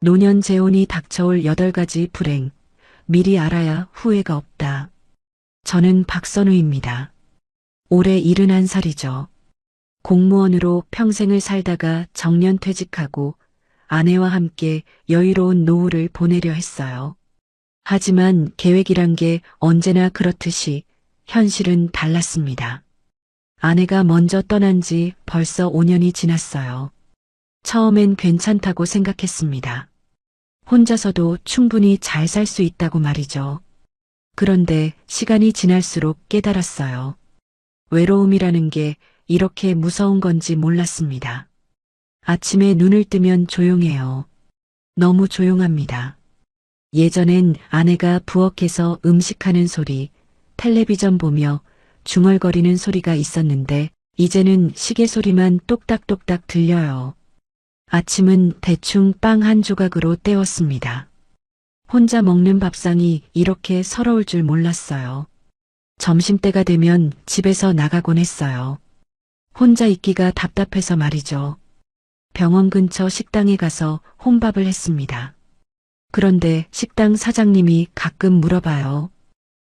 노년 재혼이 닥쳐올 8가지 불행. 미리 알아야 후회가 없다. 저는 박선우입니다. 올해 71살이죠. 공무원으로 평생을 살다가 정년퇴직하고 아내와 함께 여유로운 노후를 보내려 했어요. 하지만 계획이란 게 언제나 그렇듯이 현실은 달랐습니다. 아내가 먼저 떠난 지 벌써 5년이 지났어요. 처음엔 괜찮다고 생각했습니다. 혼자서도 충분히 잘 살 수 있다고 말이죠. 그런데 시간이 지날수록 깨달았어요. 외로움이라는 게 이렇게 무서운 건지 몰랐습니다. 아침에 눈을 뜨면 조용해요. 너무 조용합니다. 예전엔 아내가 부엌에서 음식하는 소리, 텔레비전 보며 중얼거리는 소리가 있었는데 이제는 시계 소리만 똑딱똑딱 들려요. 아침은 대충 빵 한 조각으로 때웠습니다. 혼자 먹는 밥상이 이렇게 서러울 줄 몰랐어요. 점심때가 되면 집에서 나가곤 했어요. 혼자 있기가 답답해서 말이죠. 병원 근처 식당에 가서 혼밥을 했습니다. 그런데 식당 사장님이 가끔 물어봐요.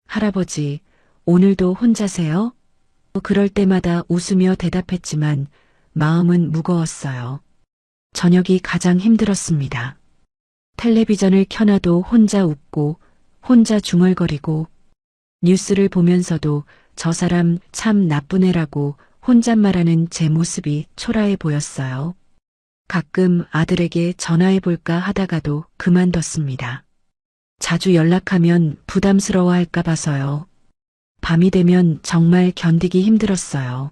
할아버지, 오늘도 혼자세요? 그럴 때마다 웃으며 대답했지만 마음은 무거웠어요. 저녁이 가장 힘들었습니다. 텔레비전을 켜놔도 혼자 웃고 혼자 중얼거리고 뉴스를 보면서도 저 사람 참 나쁜 애라고 혼잣말하는 제 모습이 초라해 보였어요. 가끔 아들에게 전화해볼까 하다가도 그만뒀습니다. 자주 연락하면 부담스러워할까 봐서요. 밤이 되면 정말 견디기 힘들었어요.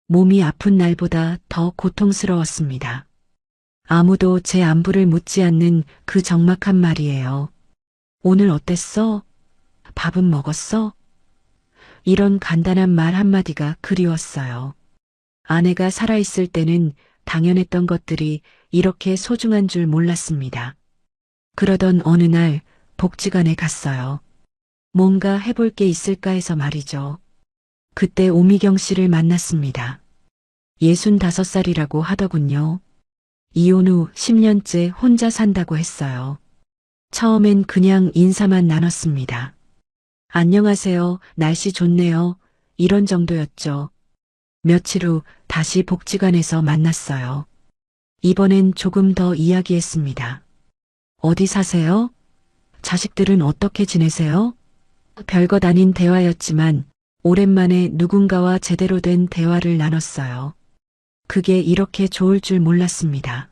몸이 아픈 날보다 더 고통스러웠습니다. 아무도 제 안부를 묻지 않는 그 적막한 말이에요. 오늘 어땠어? 밥은 먹었어? 이런 간단한 말 한마디가 그리웠어요. 아내가 살아있을 때는 당연했던 것들이 이렇게 소중한 줄 몰랐습니다. 그러던 어느 날 복지관에 갔어요. 뭔가 해볼 게 있을까 해서 말이죠. 그때 오미경 씨를 만났습니다. 65살이라고 하더군요. 이혼 후 10년째 혼자 산다고 했어요. 처음엔 그냥 인사만 나눴습니다. 안녕하세요. 날씨 좋네요. 이런 정도였죠. 며칠 후 다시 복지관에서 만났어요. 이번엔 조금 더 이야기했습니다. 어디 사세요? 자식들은 어떻게 지내세요? 별것 아닌 대화였지만 오랜만에 누군가와 제대로 된 대화를 나눴어요. 그게 이렇게 좋을 줄 몰랐습니다.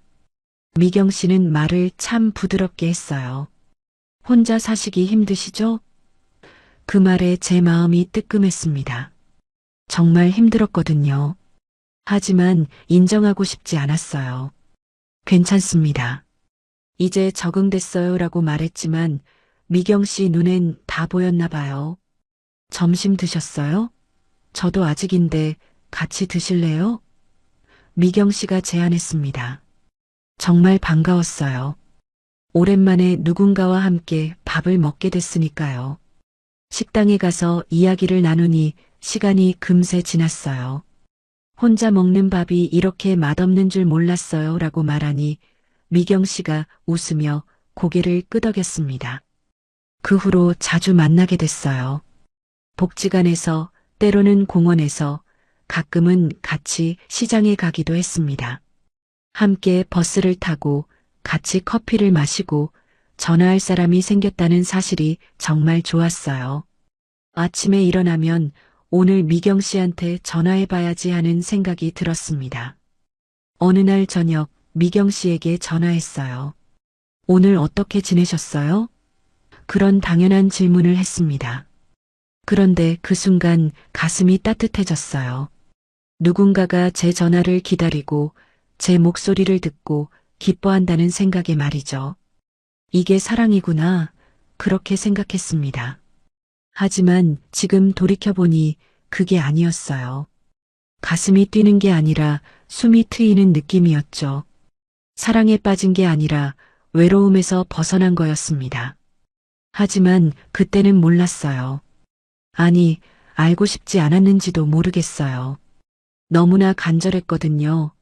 미경 씨는 말을 참 부드럽게 했어요. 혼자 사시기 힘드시죠? 그 말에 제 마음이 뜨끔했습니다. 정말 힘들었거든요. 하지만 인정하고 싶지 않았어요. 괜찮습니다. 이제 적응됐어요 라고 말했지만 미경 씨 눈엔 다 보였나 봐요. 점심 드셨어요? 저도 아직인데 같이 드실래요? 미경 씨가 제안했습니다. 정말 반가웠어요. 오랜만에 누군가와 함께 밥을 먹게 됐으니까요. 식당에 가서 이야기를 나누니 시간이 금세 지났어요. 혼자 먹는 밥이 이렇게 맛없는 줄 몰랐어요 라고 말하니 미경 씨가 웃으며 고개를 끄덕였습니다. 그 후로 자주 만나게 됐어요. 복지관에서, 때로는 공원에서, 가끔은 같이 시장에 가기도 했습니다. 함께 버스를 타고 같이 커피를 마시고 전화할 사람이 생겼다는 사실이 정말 좋았어요. 아침에 일어나면 오늘 미경 씨한테 전화해봐야지 하는 생각이 들었습니다. 어느 날 저녁 미경 씨에게 전화했어요. 오늘 어떻게 지내셨어요? 그런 당연한 질문을 했습니다. 그런데 그 순간 가슴이 따뜻해졌어요. 누군가가 제 전화를 기다리고 제 목소리를 듣고 기뻐한다는 생각에 말이죠. 이게 사랑이구나, 그렇게 생각했습니다. 하지만 지금 돌이켜보니 그게 아니었어요. 가슴이 뛰는 게 아니라 숨이 트이는 느낌이었죠. 사랑에 빠진 게 아니라 외로움에서 벗어난 거였습니다. 하지만 그때는 몰랐어요. 아니, 알고 싶지 않았는지도 모르겠어요. 너무나 간절했거든요.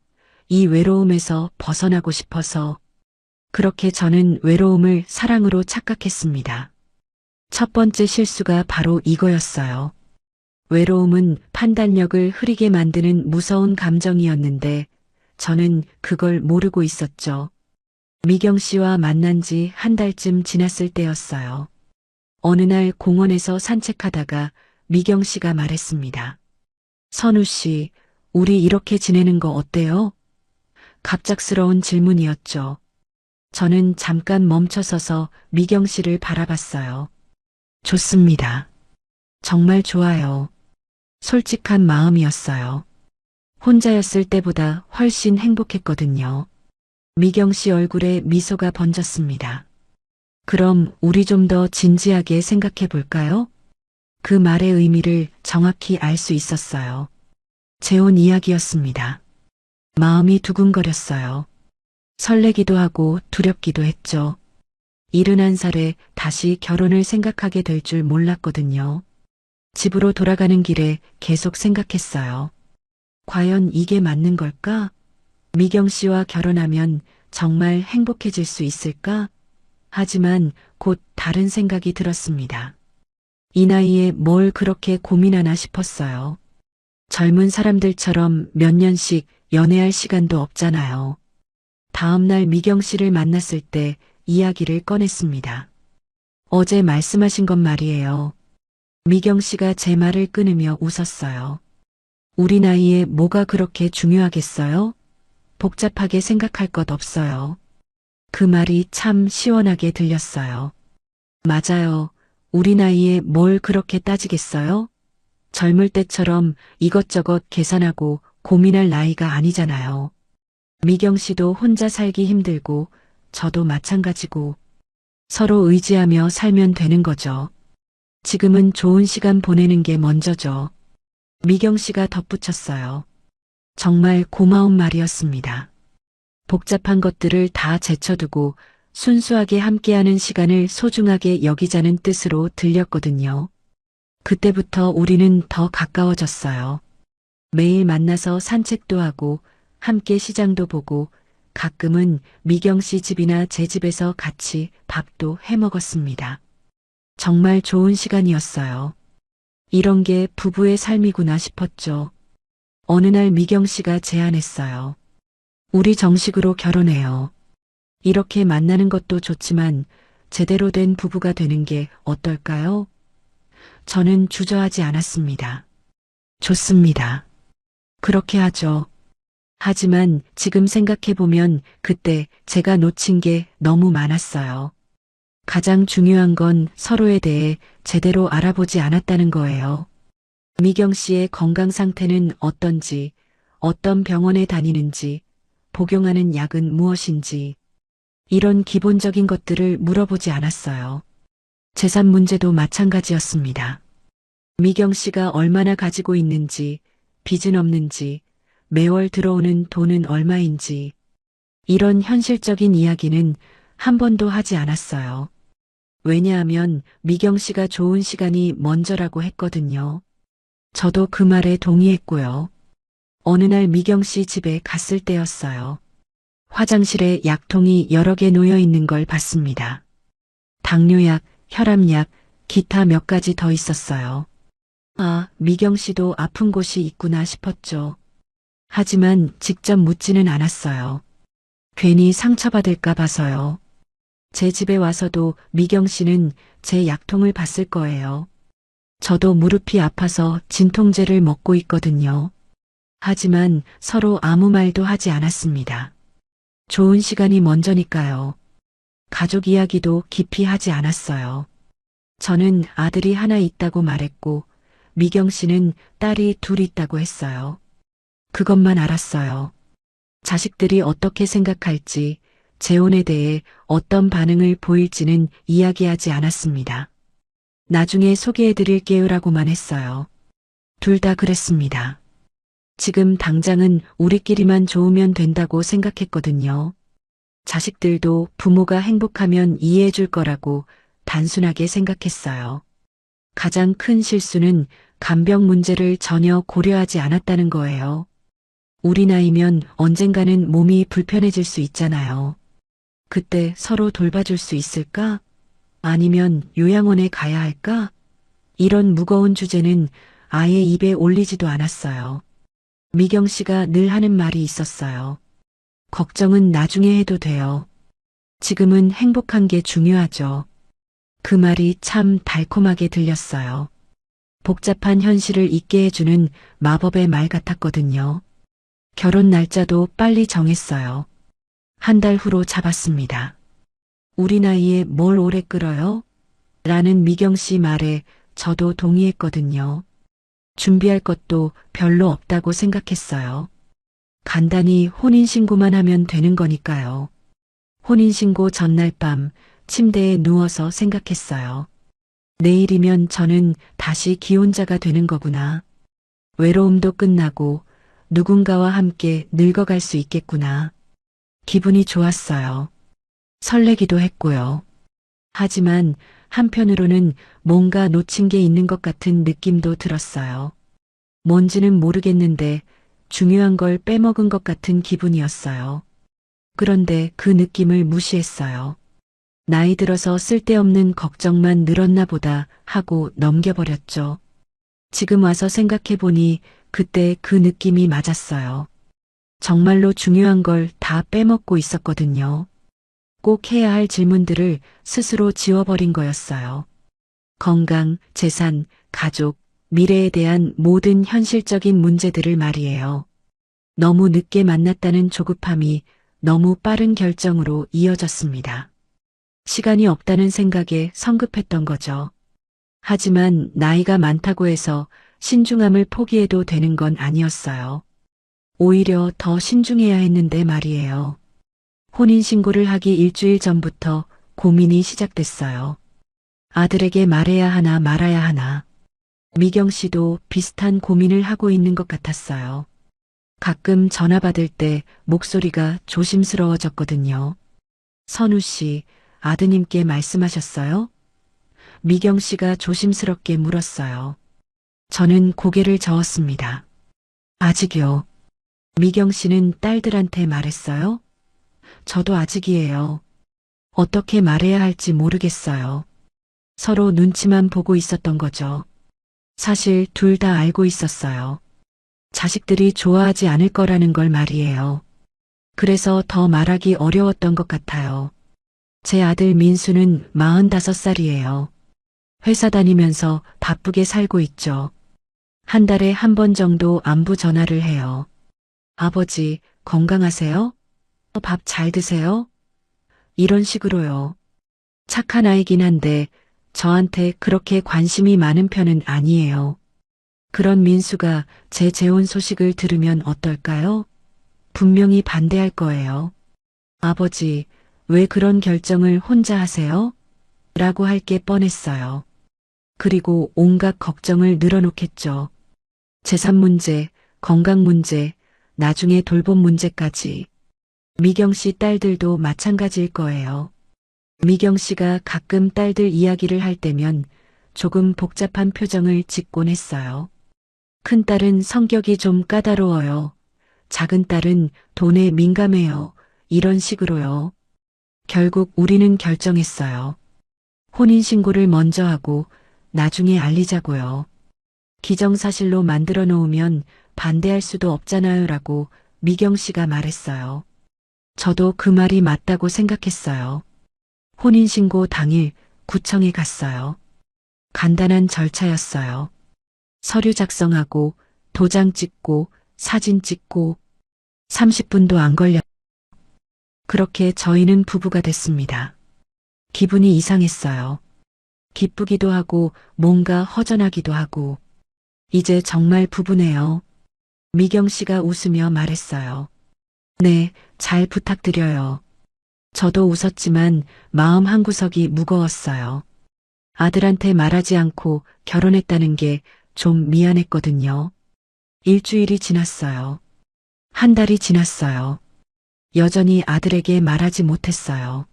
이 외로움에서 벗어나고 싶어서. 그렇게 저는 외로움을 사랑으로 착각했습니다. 첫 번째 실수가 바로 이거였어요. 외로움은 판단력을 흐리게 만드는 무서운 감정이었는데 저는 그걸 모르고 있었죠. 미경 씨와 만난 지 한 달쯤 지났을 때였어요. 어느 날 공원에서 산책하다가 미경 씨가 말했습니다. 선우 씨, 우리 이렇게 지내는 거 어때요? 갑작스러운 질문이었죠. 저는 잠깐 멈춰서서 미경 씨를 바라봤어요. 좋습니다. 정말 좋아요. 솔직한 마음이었어요. 혼자였을 때보다 훨씬 행복했거든요. 미경 씨 얼굴에 미소가 번졌습니다. 그럼 우리 좀 더 진지하게 생각해 볼까요? 그 말의 의미를 정확히 알 수 있었어요. 재혼 이야기였습니다. 마음이 두근거렸어요. 설레기도 하고 두렵기도 했죠. 71살에 다시 결혼을 생각하게 될 줄 몰랐거든요. 집으로 돌아가는 길에 계속 생각했어요. 과연 이게 맞는 걸까? 미경 씨와 결혼하면 정말 행복해질 수 있을까? 하지만 곧 다른 생각이 들었습니다. 이 나이에 뭘 그렇게 고민하나 싶었어요. 젊은 사람들처럼 몇 년씩 연애할 시간도 없잖아요. 다음 날 미경 씨를 만났을 때 이야기를 꺼냈습니다. 어제 말씀하신 것 말이에요. 미경 씨가 제 말을 끊으며 웃었어요. 우리 나이에 뭐가 그렇게 중요하겠어요? 복잡하게 생각할 것 없어요. 그 말이 참 시원하게 들렸어요. 맞아요. 우리 나이에 뭘 그렇게 따지겠어요? 젊을 때처럼 이것저것 계산하고 고민할 나이가 아니잖아요. 미경 씨도 혼자 살기 힘들고 저도 마찬가지고 서로 의지하며 살면 되는 거죠. 지금은 좋은 시간 보내는 게 먼저죠. 미경 씨가 덧붙였어요. 정말 고마운 말이었습니다. 복잡한 것들을 다 제쳐두고 순수하게 함께하는 시간을 소중하게 여기자는 뜻으로 들렸거든요. 그때부터 우리는 더 가까워졌어요. 매일 만나서 산책도 하고 함께 시장도 보고 가끔은 미경 씨 집이나 제 집에서 같이 밥도 해 먹었습니다. 정말 좋은 시간이었어요. 이런 게 부부의 삶이구나 싶었죠. 어느 날 미경 씨가 제안했어요. 우리 정식으로 결혼해요. 이렇게 만나는 것도 좋지만 제대로 된 부부가 되는 게 어떨까요? 저는 주저하지 않았습니다. 좋습니다. 그렇게 하죠. 하지만 지금 생각해보면 그때 제가 놓친 게 너무 많았어요. 가장 중요한 건 서로에 대해 제대로 알아보지 않았다는 거예요. 미경 씨의 건강 상태는 어떤지, 어떤 병원에 다니는지, 복용하는 약은 무엇인지, 이런 기본적인 것들을 물어보지 않았어요. 재산 문제도 마찬가지였습니다. 미경 씨가 얼마나 가지고 있는지, 빚은 없는지, 매월 들어오는 돈은 얼마인지, 이런 현실적인 이야기는 한 번도 하지 않았어요. 왜냐하면 미경 씨가 좋은 시간이 먼저라고 했거든요. 저도 그 말에 동의했고요. 어느 날 미경 씨 집에 갔을 때였어요. 화장실에 약통이 여러 개 놓여 있는 걸 봤습니다. 당뇨약, 혈압약, 기타 몇 가지 더 있었어요. 아, 미경 씨도 아픈 곳이 있구나 싶었죠. 하지만 직접 묻지는 않았어요. 괜히 상처받을까 봐서요. 제 집에 와서도 미경 씨는 제 약통을 봤을 거예요. 저도 무릎이 아파서 진통제를 먹고 있거든요. 하지만 서로 아무 말도 하지 않았습니다. 좋은 시간이 먼저니까요. 가족 이야기도 깊이 하지 않았어요. 저는 아들이 하나 있다고 말했고 미경 씨는 딸이 둘 있다고 했어요. 그것만 알았어요. 자식들이 어떻게 생각할지, 재혼에 대해 어떤 반응을 보일지는 이야기하지 않았습니다. 나중에 소개해드릴게요라고만 했어요. 둘 다 그랬습니다. 지금 당장은 우리끼리만 좋으면 된다고 생각했거든요. 자식들도 부모가 행복하면 이해해줄 거라고 단순하게 생각했어요. 가장 큰 실수는 간병 문제를 전혀 고려하지 않았다는 거예요. 우리 나이면 언젠가는 몸이 불편해질 수 있잖아요. 그때 서로 돌봐줄 수 있을까? 아니면 요양원에 가야 할까? 이런 무거운 주제는 아예 입에 올리지도 않았어요. 미경 씨가 늘 하는 말이 있었어요. 걱정은 나중에 해도 돼요. 지금은 행복한 게 중요하죠. 그 말이 참 달콤하게 들렸어요. 복잡한 현실을 잊게 해주는 마법의 말 같았거든요. 결혼 날짜도 빨리 정했어요. 한 달 후로 잡았습니다. 우리 나이에 뭘 오래 끌어요? 라는 미경 씨 말에 저도 동의했거든요. 준비할 것도 별로 없다고 생각했어요. 간단히 혼인신고만 하면 되는 거니까요. 혼인신고 전날 밤 침대에 누워서 생각했어요. 내일이면 저는 다시 기혼자가 되는 거구나. 외로움도 끝나고 누군가와 함께 늙어갈 수 있겠구나. 기분이 좋았어요. 설레기도 했고요. 하지만 한편으로는 뭔가 놓친 게 있는 것 같은 느낌도 들었어요. 뭔지는 모르겠는데 중요한 걸 빼먹은 것 같은 기분이었어요. 그런데 그 느낌을 무시했어요. 나이 들어서 쓸데없는 걱정만 늘었나 보다 하고 넘겨버렸죠. 지금 와서 생각해보니 그때 그 느낌이 맞았어요. 정말로 중요한 걸 다 빼먹고 있었거든요. 꼭 해야 할 질문들을 스스로 지워버린 거였어요. 건강, 재산, 가족, 미래에 대한 모든 현실적인 문제들을 말이에요. 너무 늦게 만났다는 조급함이 너무 빠른 결정으로 이어졌습니다. 시간이 없다는 생각에 성급했던 거죠. 하지만 나이가 많다고 해서 신중함을 포기해도 되는 건 아니었어요. 오히려 더 신중해야 했는데 말이에요. 혼인신고를 하기 일주일 전부터 고민이 시작됐어요. 아들에게 말해야 하나 말아야 하나. 미경 씨도 비슷한 고민을 하고 있는 것 같았어요. 가끔 전화 받을 때 목소리가 조심스러워졌거든요. 선우 씨, 아드님께 말씀하셨어요? 미경 씨가 조심스럽게 물었어요. 저는 고개를 저었습니다. 아직요. 미경 씨는 딸들한테 말했어요? 저도 아직이에요. 어떻게 말해야 할지 모르겠어요. 서로 눈치만 보고 있었던 거죠. 사실 둘 다 알고 있었어요. 자식들이 좋아하지 않을 거라는 걸 말이에요. 그래서 더 말하기 어려웠던 것 같아요. 제 아들 민수는 45살이에요. 회사 다니면서 바쁘게 살고 있죠. 한 달에 한 번 정도 안부 전화를 해요. 아버지, 건강하세요? 밥 잘 드세요? 이런 식으로요. 착한 아이긴 한데 저한테 그렇게 관심이 많은 편은 아니에요. 그런 민수가 제 재혼 소식을 들으면 어떨까요? 분명히 반대할 거예요. 아버지, 왜 그런 결정을 혼자 하세요? 라고 할 게 뻔했어요. 그리고 온갖 걱정을 늘어놓겠죠. 재산 문제, 건강 문제, 나중에 돌봄 문제까지. 미경 씨 딸들도 마찬가지일 거예요. 미경 씨가 가끔 딸들 이야기를 할 때면 조금 복잡한 표정을 짓곤 했어요. 큰 딸은 성격이 좀 까다로워요. 작은 딸은 돈에 민감해요. 이런 식으로요. 결국 우리는 결정했어요. 혼인신고를 먼저 하고 나중에 알리자고요. 기정사실로 만들어 놓으면 반대할 수도 없잖아요 라고 미경 씨가 말했어요. 저도 그 말이 맞다고 생각했어요. 혼인신고 당일 구청에 갔어요. 간단한 절차였어요. 서류 작성하고 도장 찍고 사진 찍고 30분도 안 걸렸어요. 그렇게 저희는 부부가 됐습니다. 기분이 이상했어요. 기쁘기도 하고 뭔가 허전하기도 하고 이제 정말 부부네요. 미경 씨가 웃으며 말했어요. 네, 잘 부탁드려요. 저도 웃었지만 마음 한구석이 무거웠어요. 아들한테 말하지 않고 결혼했다는 게 좀 미안했거든요. 일주일이 지났어요. 한 달이 지났어요. 여전히 아들에게 말하지 못했어요.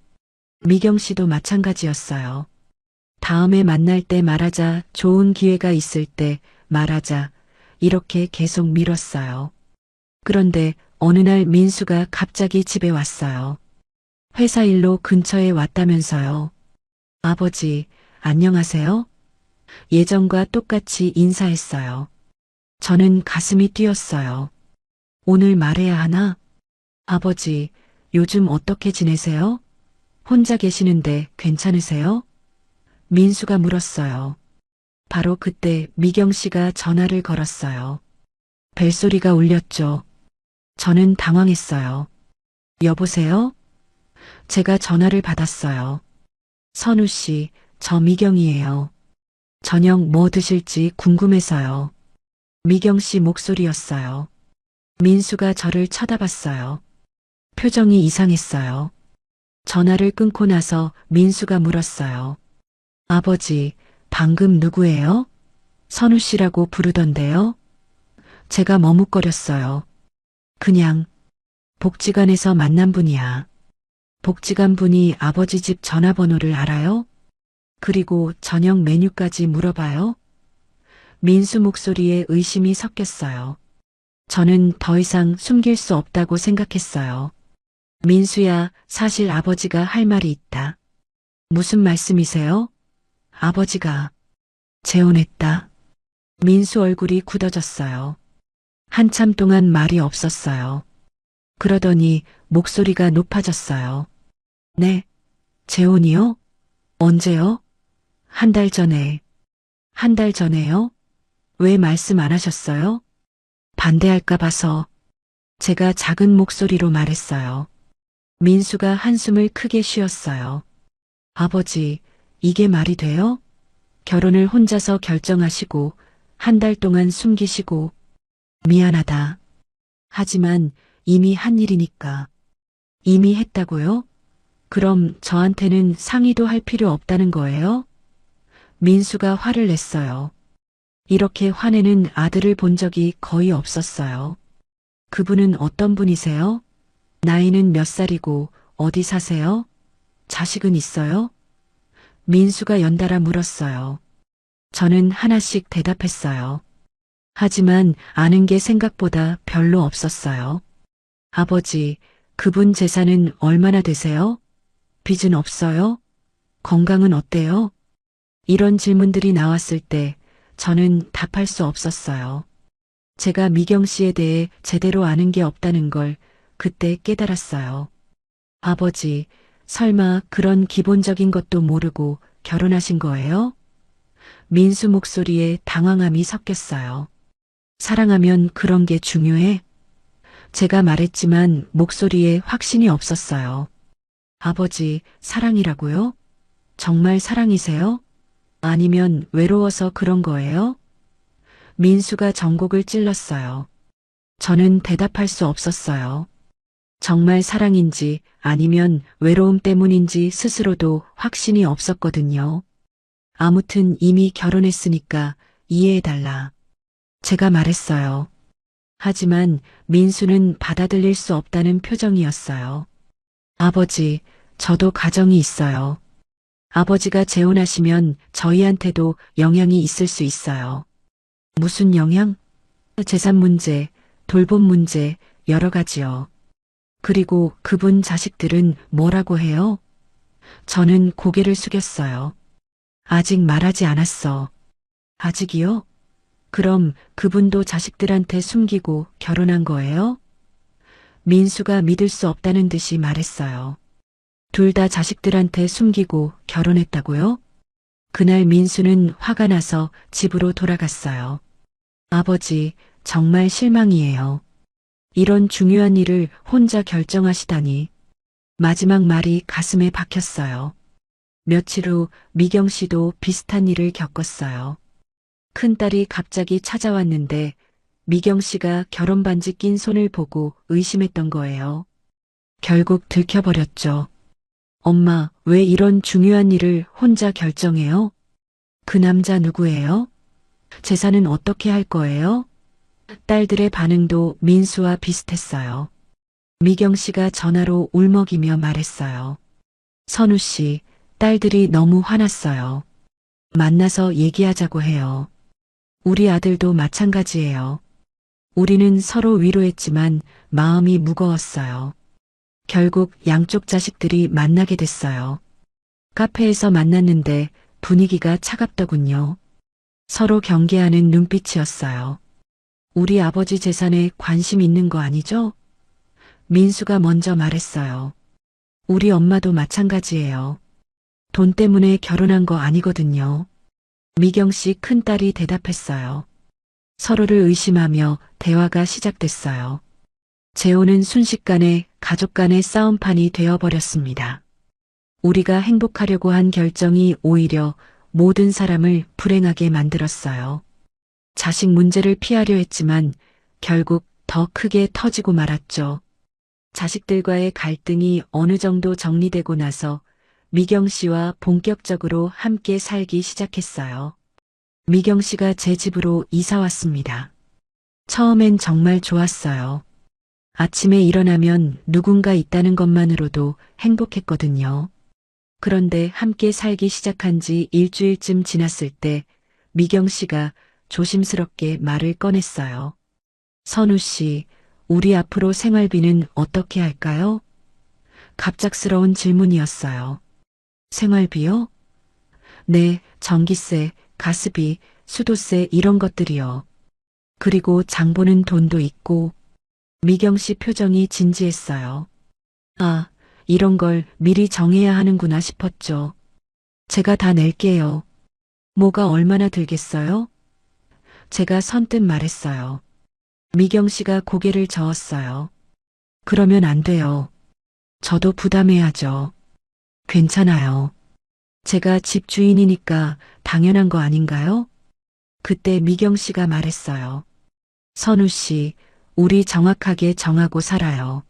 미경 씨도 마찬가지였어요. 다음에 만날 때 말하자, 좋은 기회가 있을 때 말하자, 이렇게 계속 미뤘어요. 그런데 어느 날 민수가 갑자기 집에 왔어요. 회사 일로 근처에 왔다면서요. 아버지, 안녕하세요? 예전과 똑같이 인사했어요. 저는 가슴이 뛰었어요. 오늘 말해야 하나? 아버지, 요즘 어떻게 지내세요? 혼자 계시는데 괜찮으세요? 민수가 물었어요. 바로 그때 미경 씨가 전화를 걸었어요. 벨소리가 울렸죠. 저는 당황했어요. 여보세요? 제가 전화를 받았어요. 선우 씨, 저 미경이에요. 저녁 뭐 드실지 궁금해서요. 미경 씨 목소리였어요. 민수가 저를 쳐다봤어요. 표정이 이상했어요. 전화를 끊고 나서 민수가 물었어요. 아버지, 방금 누구예요? 선우 씨라고 부르던데요? 제가 머뭇거렸어요. 그냥 복지관에서 만난 분이야. 복지관 분이 아버지 집 전화번호를 알아요? 그리고 저녁 메뉴까지 물어봐요? 민수 목소리에 의심이 섞였어요. 저는 더 이상 숨길 수 없다고 생각했어요. 민수야, 사실 아버지가 할 말이 있다. 무슨 말씀이세요? 아버지가 재혼했다. 민수 얼굴이 굳어졌어요. 한참 동안 말이 없었어요. 그러더니 목소리가 높아졌어요. 네, 재혼이요? 언제요? 한 달 전에. 한 달 전에요? 왜 말씀 안 하셨어요? 반대할까 봐서. 제가 작은 목소리로 말했어요. 민수가 한숨을 크게 쉬었어요. 아버지, 이게 말이 돼요? 결혼을 혼자서 결정하시고 한 달 동안 숨기시고 미안하다. 하지만 이미 한 일이니까. 이미 했다고요? 그럼 저한테는 상의도 할 필요 없다는 거예요? 민수가 화를 냈어요. 이렇게 화내는 아들을 본 적이 거의 없었어요. 그분은 어떤 분이세요? 나이는 몇 살이고 어디 사세요? 자식은 있어요? 민수가 연달아 물었어요. 저는 하나씩 대답했어요. 하지만 아는 게 생각보다 별로 없었어요. 아버지, 그분 재산은 얼마나 되세요? 빚은 없어요? 건강은 어때요? 이런 질문들이 나왔을 때 저는 답할 수 없었어요. 제가 미경 씨에 대해 제대로 아는 게 없다는 걸 그때 깨달았어요. 아버지, 설마 그런 기본적인 것도 모르고 결혼하신 거예요? 민수 목소리에 당황함이 섞였어요. 사랑하면 그런 게 중요해? 제가 말했지만 목소리에 확신이 없었어요. 아버지, 사랑이라고요? 정말 사랑이세요? 아니면 외로워서 그런 거예요? 민수가 전곡을 찔렀어요. 저는 대답할 수 없었어요. 정말 사랑인지 아니면 외로움 때문인지 스스로도 확신이 없었거든요. 아무튼 이미 결혼했으니까 이해해달라. 제가 말했어요. 하지만 민수는 받아들일 수 없다는 표정이었어요. 아버지, 저도 가정이 있어요. 아버지가 재혼하시면 저희한테도 영향이 있을 수 있어요. 무슨 영향? 재산 문제, 돌봄 문제, 여러 가지요. 그리고 그분 자식들은 뭐라고 해요? 저는 고개를 숙였어요. 아직 말하지 않았어. 아직이요? 그럼 그분도 자식들한테 숨기고 결혼한 거예요? 민수가 믿을 수 없다는 듯이 말했어요. 둘 다 자식들한테 숨기고 결혼했다고요? 그날 민수는 화가 나서 집으로 돌아갔어요. 아버지, 정말 실망이에요. 이런 중요한 일을 혼자 결정하시다니. 마지막 말이 가슴에 박혔어요. 며칠 후 미경 씨도 비슷한 일을 겪었어요. 큰딸이 갑자기 찾아왔는데 미경 씨가 결혼 반지 낀 손을 보고 의심했던 거예요. 결국 들켜버렸죠. 엄마, 왜 이런 중요한 일을 혼자 결정해요? 그 남자 누구예요? 재산은 어떻게 할 거예요? 딸들의 반응도 민수와 비슷했어요. 미경 씨가 전화로 울먹이며 말했어요. 선우 씨, 딸들이 너무 화났어요. 만나서 얘기하자고 해요. 우리 아들도 마찬가지예요. 우리는 서로 위로했지만 마음이 무거웠어요. 결국 양쪽 자식들이 만나게 됐어요. 카페에서 만났는데 분위기가 차갑더군요. 서로 경계하는 눈빛이었어요. 우리 아버지 재산에 관심 있는 거 아니죠? 민수가 먼저 말했어요. 우리 엄마도 마찬가지예요. 돈 때문에 결혼한 거 아니거든요. 미경 씨 큰딸이 대답했어요. 서로를 의심하며 대화가 시작됐어요. 재혼은 순식간에 가족 간의 싸움판이 되어버렸습니다. 우리가 행복하려고 한 결정이 오히려 모든 사람을 불행하게 만들었어요. 자식 문제를 피하려 했지만 결국 더 크게 터지고 말았죠. 자식들과의 갈등이 어느 정도 정리되고 나서 미경 씨와 본격적으로 함께 살기 시작했어요. 미경 씨가 제 집으로 이사 왔습니다. 처음엔 정말 좋았어요. 아침에 일어나면 누군가 있다는 것만으로도 행복했거든요. 그런데 함께 살기 시작한 지 일주일쯤 지났을 때 미경 씨가 조심스럽게 말을 꺼냈어요. 선우 씨, 우리 앞으로 생활비는 어떻게 할까요? 갑작스러운 질문이었어요. 생활비요? 네, 전기세, 가스비, 수도세 이런 것들이요. 그리고 장 보는 돈도 있고. 미경 씨 표정이 진지했어요. 아, 이런 걸 미리 정해야 하는구나 싶었죠. 제가 다 낼게요. 뭐가 얼마나 들겠어요? 제가 선뜻 말했어요. 미경 씨가 고개를 저었어요. 그러면 안 돼요. 저도 부담해야죠. 괜찮아요. 제가 집 주인이니까 당연한 거 아닌가요? 그때 미경 씨가 말했어요. 선우 씨, 우리 정확하게 정하고 살아요.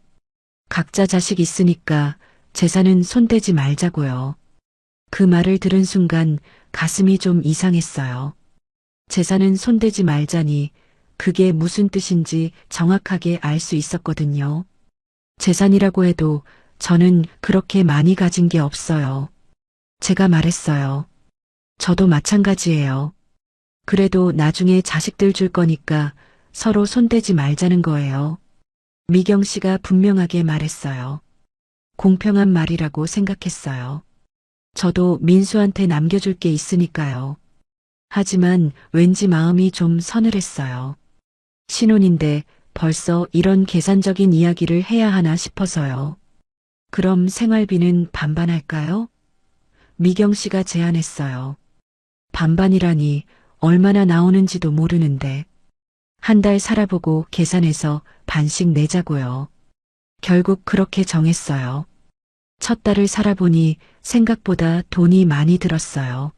각자 자식 있으니까 재산은 손대지 말자고요. 그 말을 들은 순간 가슴이 좀 이상했어요. 재산은 손대지 말자니 그게 무슨 뜻인지 정확하게 알 수 있었거든요. 재산이라고 해도 저는 그렇게 많이 가진 게 없어요. 제가 말했어요. 저도 마찬가지예요. 그래도 나중에 자식들 줄 거니까 서로 손대지 말자는 거예요. 미경 씨가 분명하게 말했어요. 공평한 말이라고 생각했어요. 저도 민수한테 남겨줄 게 있으니까요. 하지만 왠지 마음이 좀 서늘했어요. 신혼인데 벌써 이런 계산적인 이야기를 해야 하나 싶어서요. 그럼 생활비는 반반 할까요? 미경 씨가 제안했어요. 반반이라니 얼마나 나오는지도 모르는데. 한 달 살아보고 계산해서 반씩 내자고요. 결국 그렇게 정했어요. 첫 달을 살아보니 생각보다 돈이 많이 들었어요.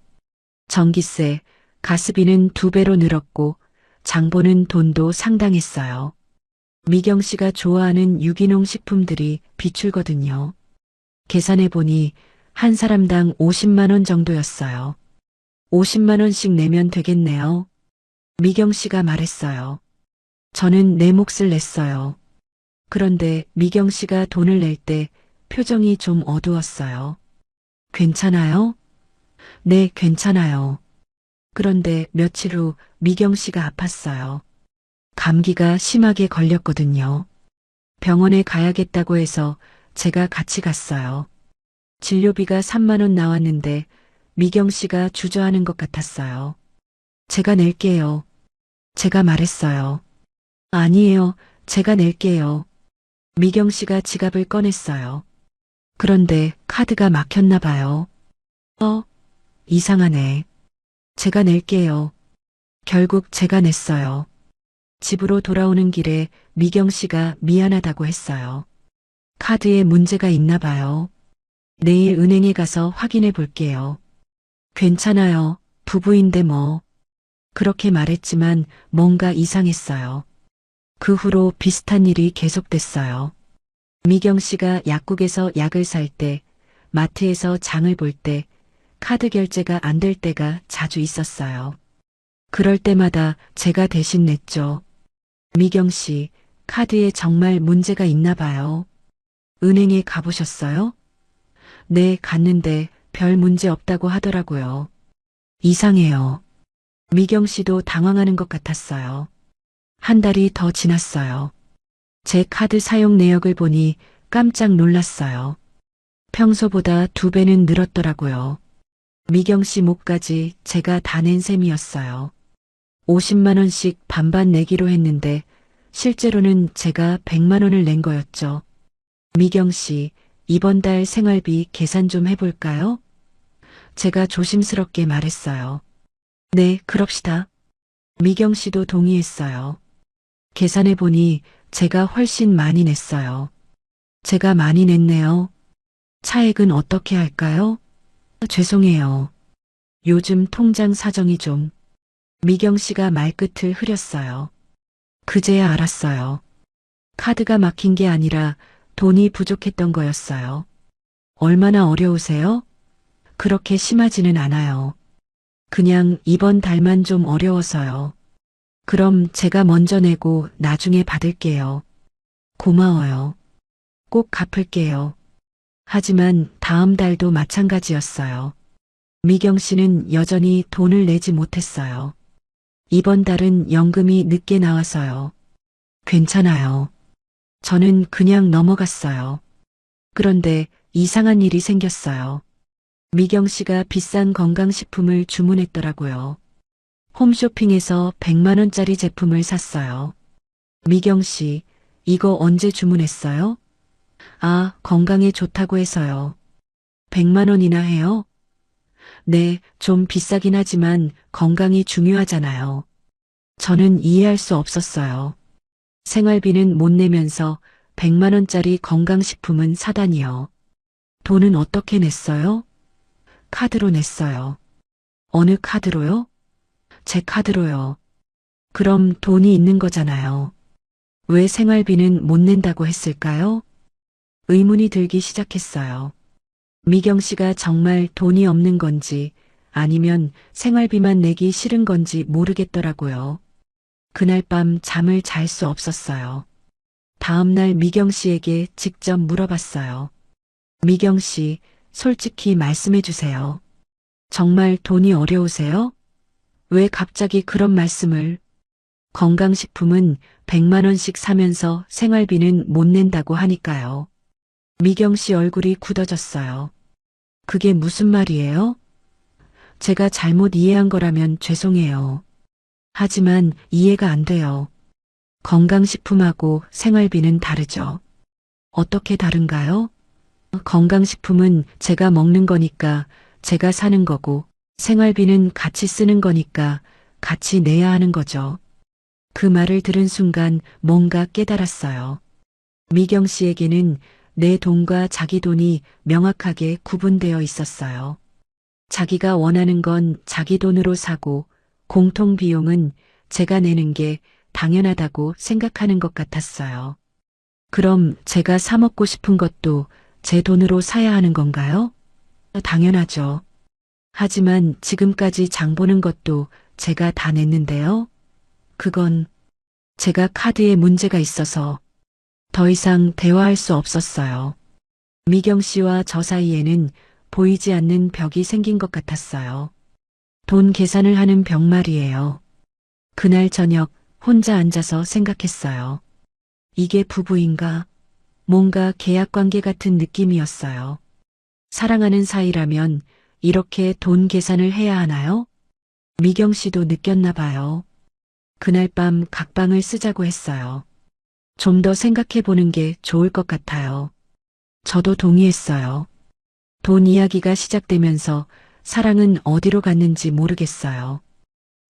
전기세, 가스비는 2배로 늘었고 장 보는 돈도 상당했어요. 미경 씨가 좋아하는 유기농 식품들이 비출거든요. 계산해보니 한 사람당 50만 원 정도였어요. 50만 원씩 내면 되겠네요. 미경 씨가 말했어요. 저는 내 몫을 냈어요. 그런데 미경 씨가 돈을 낼 때 표정이 좀 어두웠어요. 괜찮아요? 네, 괜찮아요. 그런데 며칠 후 미경 씨가 아팠어요. 감기가 심하게 걸렸거든요. 병원에 가야겠다고 해서 제가 같이 갔어요. 진료비가 3만 원 나왔는데 미경 씨가 주저하는 것 같았어요. 제가 낼게요. 제가 말했어요. 아니에요. 제가 낼게요. 미경 씨가 지갑을 꺼냈어요. 그런데 카드가 막혔나 봐요. 이상하네. 제가 낼게요. 결국 제가 냈어요. 집으로 돌아오는 길에 미경 씨가 미안하다고 했어요. 카드에 문제가 있나 봐요. 내일 은행에 가서 확인해 볼게요. 괜찮아요. 부부인데 뭐. 그렇게 말했지만 뭔가 이상했어요. 그 후로 비슷한 일이 계속됐어요. 미경 씨가 약국에서 약을 살 때, 마트에서 장을 볼 때, 카드 결제가 안 될 때가 자주 있었어요. 그럴 때마다 제가 대신 냈죠. 미경 씨, 카드에 정말 문제가 있나 봐요. 은행에 가보셨어요? 네, 갔는데 별 문제 없다고 하더라고요. 이상해요. 미경 씨도 당황하는 것 같았어요. 한 달이 더 지났어요. 제 카드 사용 내역을 보니 깜짝 놀랐어요. 평소보다 2배는 늘었더라고요. 미경 씨 몫까지 제가 다 낸 셈이었어요. 50만 원씩 반반 내기로 했는데 실제로는 제가 100만 원을 낸 거였죠. 미경 씨, 이번 달 생활비 계산 좀 해볼까요? 제가 조심스럽게 말했어요. 네, 그럽시다. 미경 씨도 동의했어요. 계산해보니 제가 훨씬 많이 냈어요. 제가 많이 냈네요. 차액은 어떻게 할까요? 죄송해요. 요즘 통장 사정이 좀. 미경 씨가 말끝을 흐렸어요. 그제야 알았어요. 카드가 막힌 게 아니라 돈이 부족했던 거였어요. 얼마나 어려우세요? 그렇게 심하지는 않아요. 그냥 이번 달만 좀 어려워서요. 그럼 제가 먼저 내고 나중에 받을게요. 고마워요. 꼭 갚을게요. 하지만 다음 달도 마찬가지였어요. 미경 씨는 여전히 돈을 내지 못했어요. 이번 달은 연금이 늦게 나와서요. 괜찮아요. 저는 그냥 넘어갔어요. 그런데 이상한 일이 생겼어요. 미경 씨가 비싼 건강식품을 주문했더라고요. 홈쇼핑에서 100만 원짜리 제품을 샀어요. 미경 씨, 이거 언제 주문했어요? 아, 건강에 좋다고 해서요. 100만 원이나 해요? 네, 좀 비싸긴 하지만 건강이 중요하잖아요. 저는 이해할 수 없었어요. 생활비는 못 내면서 100만 원짜리 건강식품은 사다니요. 돈은 어떻게 냈어요? 카드로 냈어요. 어느 카드로요? 제 카드로요. 그럼 돈이 있는 거잖아요. 왜 생활비는 못 낸다고 했을까요? 의문이 들기 시작했어요. 미경 씨가 정말 돈이 없는 건지 아니면 생활비만 내기 싫은 건지 모르겠더라고요. 그날 밤 잠을 잘 수 없었어요. 다음 날 미경 씨에게 직접 물어봤어요. 미경 씨, 솔직히 말씀해 주세요. 정말 돈이 어려우세요? 왜 갑자기 그런 말씀을? 건강식품은 100만 원씩 사면서 생활비는 못 낸다고 하니까요. 미경 씨 얼굴이 굳어졌어요. 그게 무슨 말이에요? 제가 잘못 이해한 거라면 죄송해요. 하지만 이해가 안 돼요. 건강식품하고 생활비는 다르죠. 어떻게 다른가요? 건강식품은 제가 먹는 거니까 제가 사는 거고 생활비는 같이 쓰는 거니까 같이 내야 하는 거죠. 그 말을 들은 순간 뭔가 깨달았어요. 미경 씨에게는 내 돈과 자기 돈이 명확하게 구분되어 있었어요. 자기가 원하는 건 자기 돈으로 사고 공통 비용은 제가 내는 게 당연하다고 생각하는 것 같았어요. 그럼 제가 사 먹고 싶은 것도 제 돈으로 사야 하는 건가요? 당연하죠. 하지만 지금까지 장 보는 것도 제가 다 냈는데요. 그건 제가 카드에 문제가 있어서 더 이상 대화할 수 없었어요. 미경 씨와 저 사이에는 보이지 않는 벽이 생긴 것 같았어요. 돈 계산을 하는 벽 말이에요. 그날 저녁 혼자 앉아서 생각했어요. 이게 부부인가? 뭔가 계약 관계 같은 느낌이었어요. 사랑하는 사이라면 이렇게 돈 계산을 해야 하나요? 미경 씨도 느꼈나 봐요. 그날 밤 각방을 쓰자고 했어요. 좀 더 생각해 보는 게 좋을 것 같아요. 저도 동의했어요. 돈 이야기가 시작되면서 사랑은 어디로 갔는지 모르겠어요.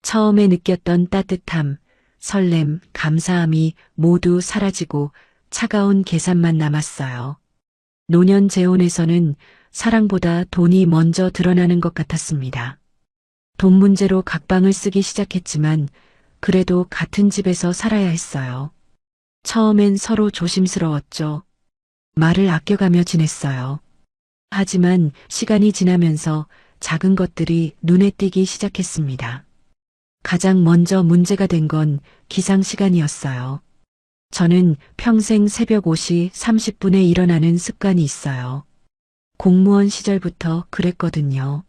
처음에 느꼈던 따뜻함, 설렘, 감사함이 모두 사라지고 차가운 계산만 남았어요. 노년 재혼에서는 사랑보다 돈이 먼저 드러나는 것 같았습니다. 돈 문제로 각방을 쓰기 시작했지만 그래도 같은 집에서 살아야 했어요. 처음엔 서로 조심스러웠죠. 말을 아껴가며 지냈어요. 하지만 시간이 지나면서 작은 것들이 눈에 띄기 시작했습니다. 가장 먼저 문제가 된 건 기상 시간이었어요. 저는 평생 새벽 5시 30분에 일어나는 습관이 있어요. 공무원 시절부터 그랬거든요.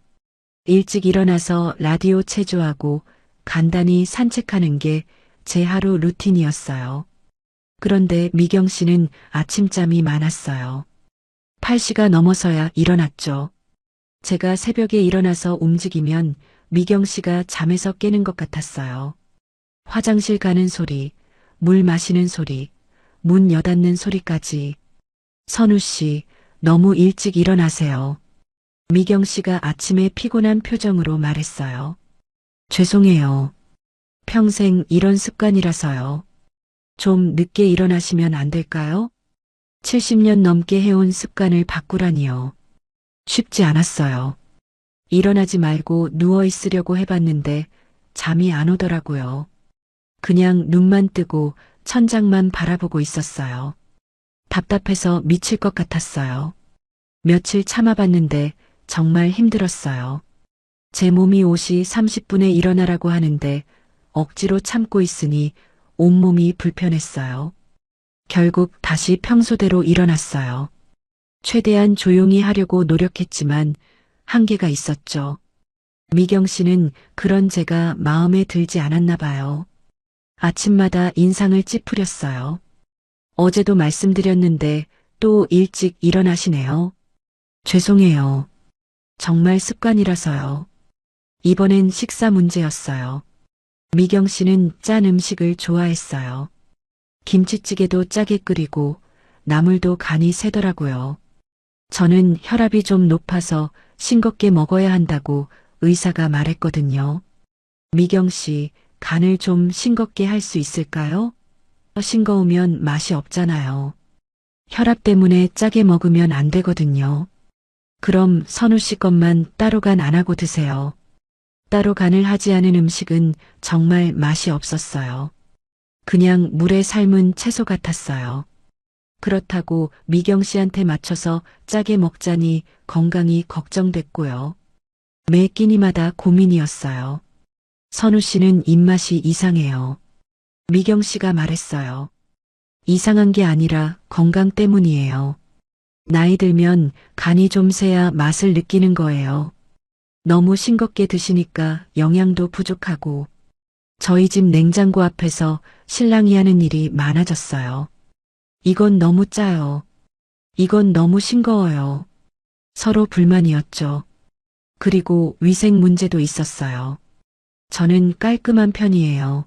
일찍 일어나서 라디오 체조하고 간단히 산책하는 게 제 하루 루틴이었어요. 그런데 미경 씨는 아침잠이 많았어요. 8시가 넘어서야 일어났죠. 제가 새벽에 일어나서 움직이면 미경 씨가 잠에서 깨는 것 같았어요. 화장실 가는 소리, 물 마시는 소리, 문 여닫는 소리까지. 선우 씨, 너무 일찍 일어나세요. 미경 씨가 아침에 피곤한 표정으로 말했어요. 죄송해요. 평생 이런 습관이라서요. 좀 늦게 일어나시면 안 될까요? 70년 넘게 해온 습관을 바꾸라니요. 쉽지 않았어요. 일어나지 말고 누워 있으려고 해봤는데 잠이 안 오더라고요. 그냥 눈만 뜨고 천장만 바라보고 있었어요. 답답해서 미칠 것 같았어요. 며칠 참아봤는데 정말 힘들었어요. 제 몸이 오시 30분에 일어나라고 하는데 억지로 참고 있으니 온몸이 불편했어요. 결국 다시 평소대로 일어났어요. 최대한 조용히 하려고 노력했지만 한계가 있었죠. 미경 씨는 그런 제가 마음에 들지 않았나 봐요. 아침마다 인상을 찌푸렸어요. 어제도 말씀드렸는데 또 일찍 일어나시네요. 죄송해요. 정말 습관이라서요. 이번엔 식사 문제였어요. 미경 씨는 짠 음식을 좋아했어요. 김치찌개도 짜게 끓이고 나물도 간이 세더라고요. 저는 혈압이 좀 높아서 싱겁게 먹어야 한다고 의사가 말했거든요. 미경 씨, 간을 좀 싱겁게 할 수 있을까요? 싱거우면 맛이 없잖아요. 혈압 때문에 짜게 먹으면 안 되거든요. 그럼 선우 씨 것만 따로 간 안 하고 드세요. 따로 간을 하지 않은 음식은 정말 맛이 없었어요. 그냥 물에 삶은 채소 같았어요. 그렇다고 미경 씨한테 맞춰서 짜게 먹자니 건강이 걱정됐고요. 매 끼니마다 고민이었어요. 선우 씨는 입맛이 이상해요. 미경 씨가 말했어요. 이상한 게 아니라 건강 때문이에요. 나이 들면 간이 좀 세야 맛을 느끼는 거예요. 너무 싱겁게 드시니까 영양도 부족하고 저희 집 냉장고 앞에서 신랑이 하는 일이 많아졌어요. 이건 너무 짜요. 이건 너무 싱거워요. 서로 불만이었죠. 그리고 위생 문제도 있었어요. 저는 깔끔한 편이에요.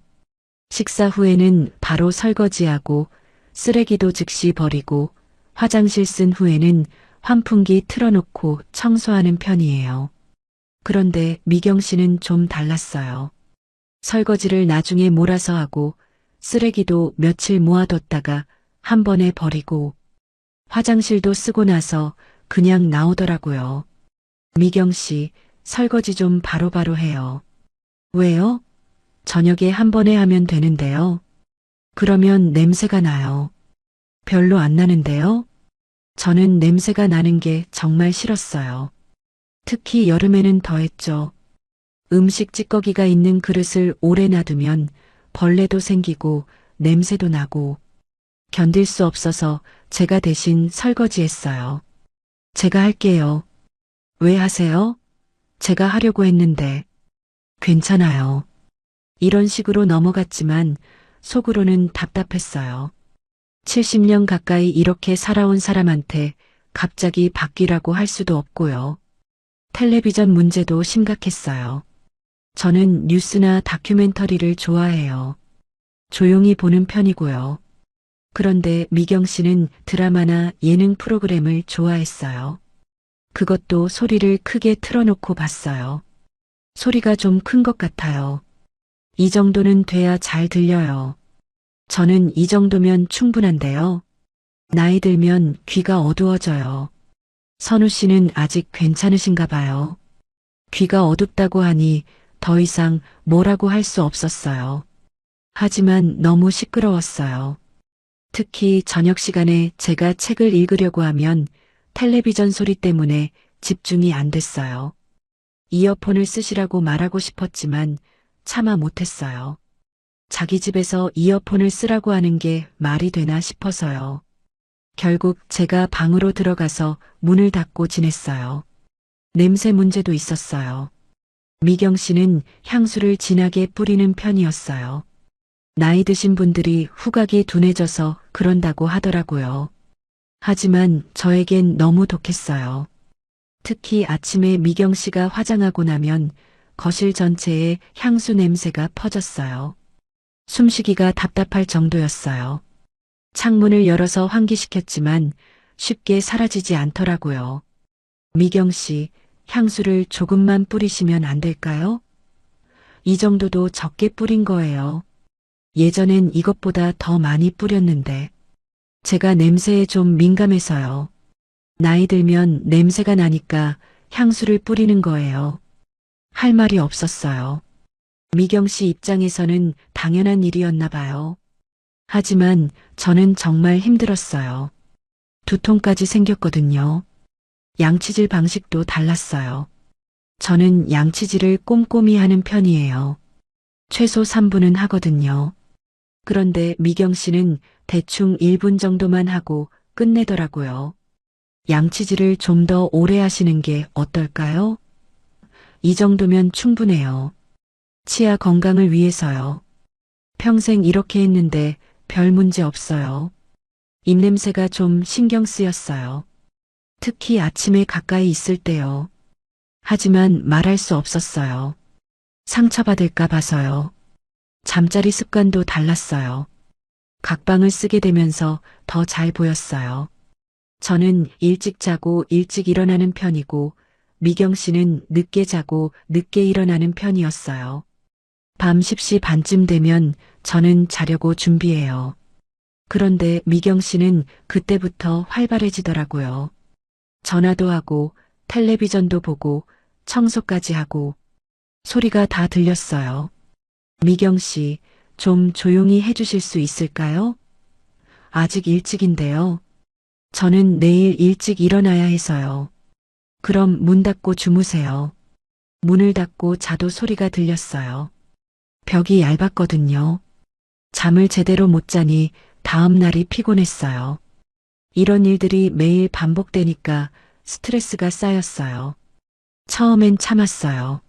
식사 후에는 바로 설거지하고 쓰레기도 즉시 버리고 화장실 쓴 후에는 환풍기 틀어놓고 청소하는 편이에요. 그런데 미경 씨는 좀 달랐어요. 설거지를 나중에 몰아서 하고 쓰레기도 며칠 모아뒀다가 한 번에 버리고 화장실도 쓰고 나서 그냥 나오더라고요. 미경 씨, 설거지 좀 바로바로 해요. 왜요? 저녁에 한 번에 하면 되는데요. 그러면 냄새가 나요. 별로 안 나는데요? 저는 냄새가 나는 게 정말 싫었어요. 특히 여름에는 더했죠. 음식 찌꺼기가 있는 그릇을 오래 놔두면 벌레도 생기고 냄새도 나고 견딜 수 없어서 제가 대신 설거지했어요. 제가 할게요. 왜 하세요? 제가 하려고 했는데. 괜찮아요. 이런 식으로 넘어갔지만 속으로는 답답했어요. 70년 가까이 이렇게 살아온 사람한테 갑자기 바뀌라고 할 수도 없고요. 텔레비전 문제도 심각했어요. 저는 뉴스나 다큐멘터리를 좋아해요. 조용히 보는 편이고요. 그런데 미경 씨는 드라마나 예능 프로그램을 좋아했어요. 그것도 소리를 크게 틀어놓고 봤어요. 소리가 좀 큰 것 같아요. 이 정도는 돼야 잘 들려요. 저는 이 정도면 충분한데요. 나이 들면 귀가 어두워져요. 선우 씨는 아직 괜찮으신가 봐요. 귀가 어둡다고 하니 더 이상 뭐라고 할 수 없었어요. 하지만 너무 시끄러웠어요. 특히 저녁 시간에 제가 책을 읽으려고 하면 텔레비전 소리 때문에 집중이 안 됐어요. 이어폰을 쓰시라고 말하고 싶었지만 차마 못했어요. 자기 집에서 이어폰을 쓰라고 하는 게 말이 되나 싶어서요. 결국 제가 방으로 들어가서 문을 닫고 지냈어요. 냄새 문제도 있었어요. 미경 씨는 향수를 진하게 뿌리는 편이었어요. 나이 드신 분들이 후각이 둔해져서 그런다고 하더라고요. 하지만 저에겐 너무 독했어요. 특히 아침에 미경 씨가 화장하고 나면 거실 전체에 향수 냄새가 퍼졌어요. 숨쉬기가 답답할 정도였어요. 창문을 열어서 환기시켰지만 쉽게 사라지지 않더라고요. 미경 씨, 향수를 조금만 뿌리시면 안 될까요? 이 정도도 적게 뿌린 거예요. 예전엔 이것보다 더 많이 뿌렸는데. 제가 냄새에 좀 민감해서요. 나이 들면 냄새가 나니까 향수를 뿌리는 거예요. 할 말이 없었어요. 미경 씨 입장에서는 당연한 일이었나 봐요. 하지만 저는 정말 힘들었어요. 두통까지 생겼거든요. 양치질 방식도 달랐어요. 저는 양치질을 꼼꼼히 하는 편이에요. 최소 3분은 하거든요. 그런데 미경 씨는 대충 1분 정도만 하고 끝내더라고요. 양치질을 좀 더 오래 하시는 게 어떨까요? 이 정도면 충분해요. 치아 건강을 위해서요. 평생 이렇게 했는데 별 문제 없어요. 입냄새가 좀 신경 쓰였어요. 특히 아침에 가까이 있을 때요. 하지만 말할 수 없었어요. 상처받을까 봐서요. 잠자리 습관도 달랐어요. 각방을 쓰게 되면서 더 잘 보였어요. 저는 일찍 자고 일찍 일어나는 편이고 미경 씨는 늦게 자고 늦게 일어나는 편이었어요. 밤 10시 반쯤 되면 저는 자려고 준비해요. 그런데 미경 씨는 그때부터 활발해지더라고요. 전화도 하고 텔레비전도 보고 청소까지 하고 소리가 다 들렸어요. 미경 씨, 좀 조용히 해주실 수 있을까요? 아직 일찍인데요. 저는 내일 일찍 일어나야 해서요. 그럼 문 닫고 주무세요. 문을 닫고 자도 소리가 들렸어요. 벽이 얇았거든요. 잠을 제대로 못 자니 다음 날이 피곤했어요. 이런 일들이 매일 반복되니까 스트레스가 쌓였어요. 처음엔 참았어요.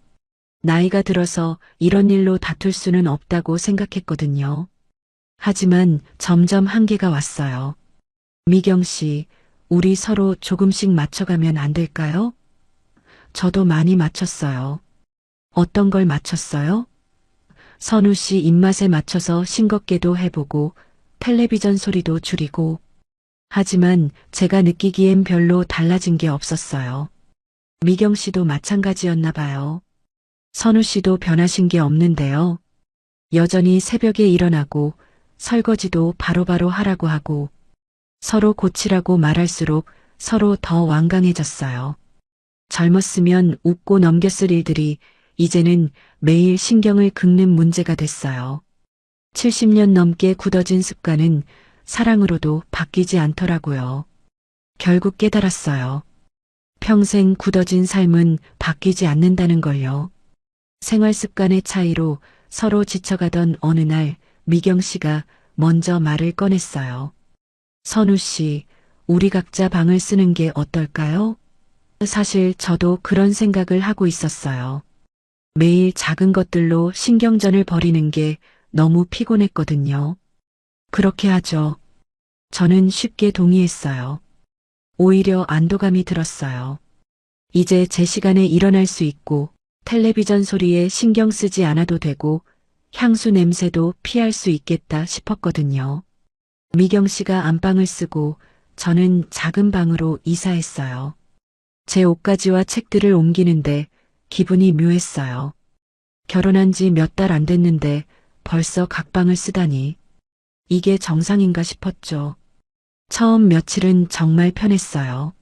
나이가 들어서 이런 일로 다툴 수는 없다고 생각했거든요. 하지만 점점 한계가 왔어요. 미경 씨, 우리 서로 조금씩 맞춰가면 안 될까요? 저도 많이 맞췄어요. 어떤 걸 맞췄어요? 선우 씨 입맛에 맞춰서 싱겁게도 해보고 텔레비전 소리도 줄이고. 하지만 제가 느끼기엔 별로 달라진 게 없었어요. 미경 씨도 마찬가지였나 봐요. 선우 씨도 변하신 게 없는데요. 여전히 새벽에 일어나고 설거지도 바로바로 하라고 하고 서로 고치라고 말할수록 서로 더 완강해졌어요. 젊었으면 웃고 넘겼을 일들이 이제는 매일 신경을 긁는 문제가 됐어요. 70년 넘게 굳어진 습관은 사랑으로도 바뀌지 않더라고요. 결국 깨달았어요. 평생 굳어진 삶은 바뀌지 않는다는 걸요. 생활 습관의 차이로 서로 지쳐가던 어느 날 미경 씨가 먼저 말을 꺼냈어요. 선우 씨, 우리 각자 방을 쓰는 게 어떨까요? 사실 저도 그런 생각을 하고 있었어요. 매일 작은 것들로 신경전을 벌이는 게 너무 피곤했거든요. 그렇게 하죠. 저는 쉽게 동의했어요. 오히려 안도감이 들었어요. 이제 제 시간에 일어날 수 있고 텔레비전 소리에 신경 쓰지 않아도 되고 향수 냄새도 피할 수 있겠다 싶었거든요. 미경 씨가 안방을 쓰고 저는 작은 방으로 이사했어요. 제 옷가지와 책들을 옮기는데 기분이 묘했어요. 결혼한 지 몇 달 안 됐는데 벌써 각방을 쓰다니. 이게 정상인가 싶었죠. 처음 며칠은 정말 편했어요.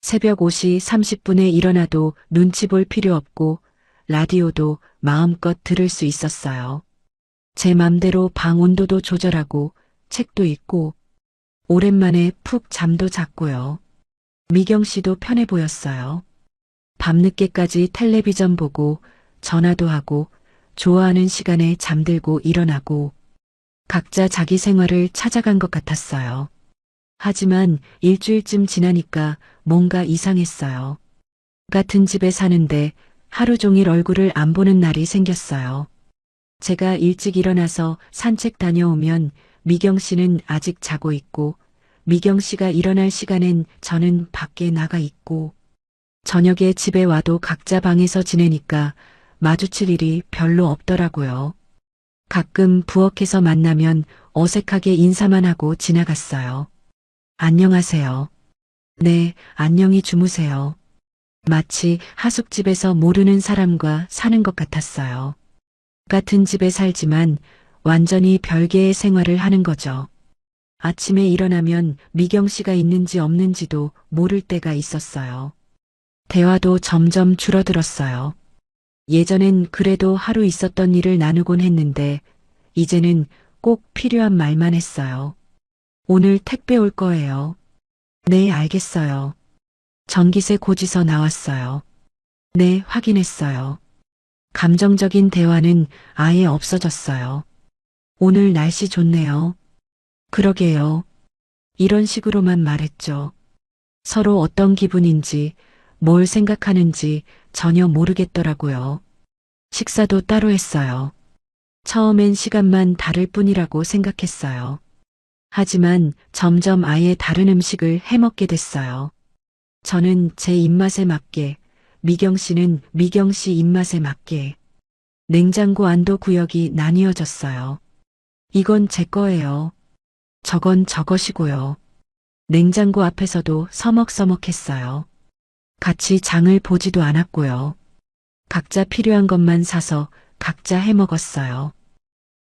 새벽 5시 30분에 일어나도 눈치 볼 필요 없고 라디오도 마음껏 들을 수 있었어요. 제 맘대로 방 온도도 조절하고 책도 읽고 오랜만에 푹 잠도 잤고요. 미경 씨도 편해 보였어요. 밤늦게까지 텔레비전 보고 전화도 하고 좋아하는 시간에 잠들고 일어나고 각자 자기 생활을 찾아간 것 같았어요. 하지만 일주일쯤 지나니까 뭔가 이상했어요. 같은 집에 사는데 하루 종일 얼굴을 안 보는 날이 생겼어요. 제가 일찍 일어나서 산책 다녀오면 미경 씨는 아직 자고 있고, 미경 씨가 일어날 시간엔 저는 밖에 나가 있고, 저녁에 집에 와도 각자 방에서 지내니까 마주칠 일이 별로 없더라고요. 가끔 부엌에서 만나면 어색하게 인사만 하고 지나갔어요. 안녕하세요. 네, 안녕히 주무세요. 마치 하숙집에서 모르는 사람과 사는 것 같았어요. 같은 집에 살지만 완전히 별개의 생활을 하는 거죠. 아침에 일어나면 미경 씨가 있는지 없는지도 모를 때가 있었어요. 대화도 점점 줄어들었어요. 예전엔 그래도 하루 있었던 일을 나누곤 했는데 이제는 꼭 필요한 말만 했어요. 오늘 택배 올 거예요. 네, 알겠어요. 전기세 고지서 나왔어요. 네, 확인했어요. 감정적인 대화는 아예 없어졌어요. 오늘 날씨 좋네요. 그러게요. 이런 식으로만 말했죠. 서로 어떤 기분인지, 뭘 생각하는지 전혀 모르겠더라고요. 식사도 따로 했어요. 처음엔 시간만 다를 뿐이라고 생각했어요. 하지만 점점 아예 다른 음식을 해먹게 됐어요. 저는 제 입맛에 맞게, 미경 씨는 미경 씨 입맛에 맞게. 냉장고 안도 구역이 나뉘어졌어요. 이건 제 거예요. 저건 저 것이고요. 냉장고 앞에서도 서먹서먹했어요. 같이 장을 보지도 않았고요. 각자 필요한 것만 사서 각자 해 먹었어요.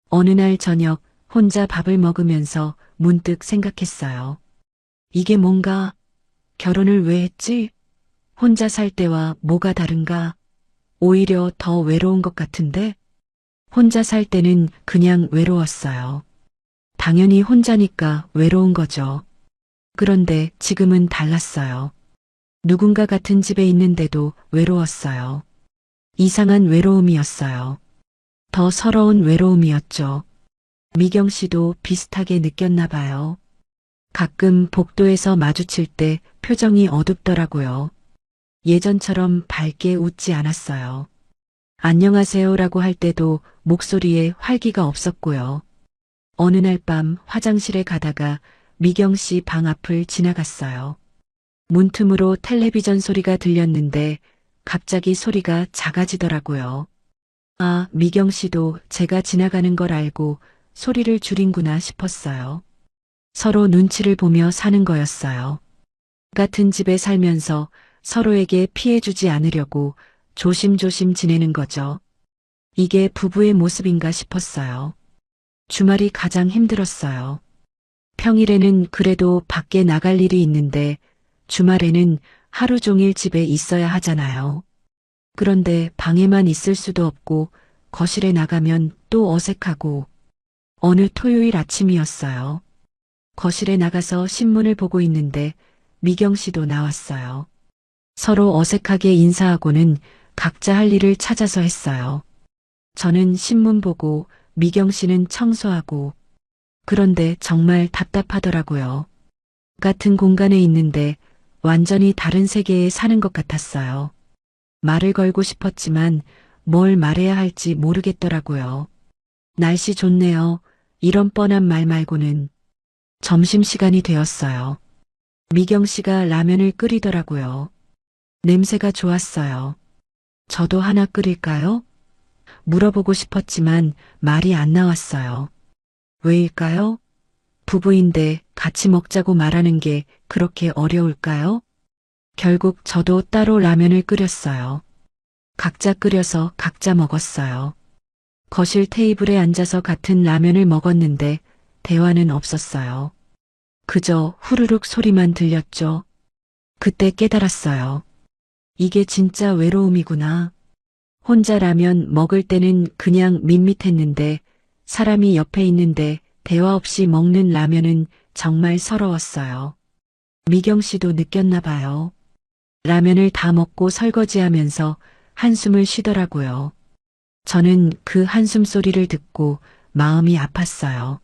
어느 날 저녁 혼자 밥을 먹으면서 문득 생각했어요. 이게 뭔가 결혼을 왜 했지? 혼자 살 때와 뭐가 다른가? 오히려 더 외로운 것 같은데? 혼자 살 때는 그냥 외로웠어요. 당연히 혼자니까 외로운 거죠. 그런데 지금은 달랐어요. 누군가 같은 집에 있는데도 외로웠어요. 이상한 외로움이었어요. 더 서러운 외로움이었죠. 미경 씨도 비슷하게 느꼈나 봐요. 가끔 복도에서 마주칠 때 표정이 어둡더라고요. 예전처럼 밝게 웃지 않았어요. 안녕하세요라고 할 때도 목소리에 활기가 없었고요. 어느 날 밤 화장실에 가다가 미경 씨 방 앞을 지나갔어요. 문틈으로 텔레비전 소리가 들렸는데 갑자기 소리가 작아지더라고요. 아, 미경 씨도 제가 지나가는 걸 알고 소리를 줄인구나 싶었어요. 서로 눈치를 보며 사는 거였어요. 같은 집에 살면서 서로에게 피해 주지 않으려고 조심조심 지내는 거죠. 이게 부부의 모습인가 싶었어요. 주말이 가장 힘들었어요. 평일에는 그래도 밖에 나갈 일이 있는데 주말에는 하루 종일 집에 있어야 하잖아요. 그런데 방에만 있을 수도 없고 거실에 나가면 또 어색하고 어느 토요일 아침이었어요. 거실에 나가서 신문을 보고 있는데 미경 씨도 나왔어요. 서로 어색하게 인사하고는 각자 할 일을 찾아서 했어요. 저는 신문 보고 미경 씨는 청소하고 그런데 정말 답답하더라고요. 같은 공간에 있는데 완전히 다른 세계에 사는 것 같았어요. 말을 걸고 싶었지만 뭘 말해야 할지 모르겠더라고요. 날씨 좋네요. 이런 뻔한 말 말고는. 점심시간이 되었어요. 미경 씨가 라면을 끓이더라고요. 냄새가 좋았어요. 저도 하나 끓일까요? 물어보고 싶었지만 말이 안 나왔어요. 왜일까요? 부부인데 같이 먹자고 말하는 게 그렇게 어려울까요? 결국 저도 따로 라면을 끓였어요. 각자 끓여서 각자 먹었어요. 거실 테이블에 앉아서 같은 라면을 먹었는데 대화는 없었어요. 그저 후루룩 소리만 들렸죠. 그때 깨달았어요. 이게 진짜 외로움이구나. 혼자 라면 먹을 때는 그냥 밋밋했는데 사람이 옆에 있는데 대화 없이 먹는 라면은 정말 서러웠어요. 미경 씨도 느꼈나 봐요. 라면을 다 먹고 설거지하면서 한숨을 쉬더라고요. 저는 그 한숨 소리를 듣고 마음이 아팠어요.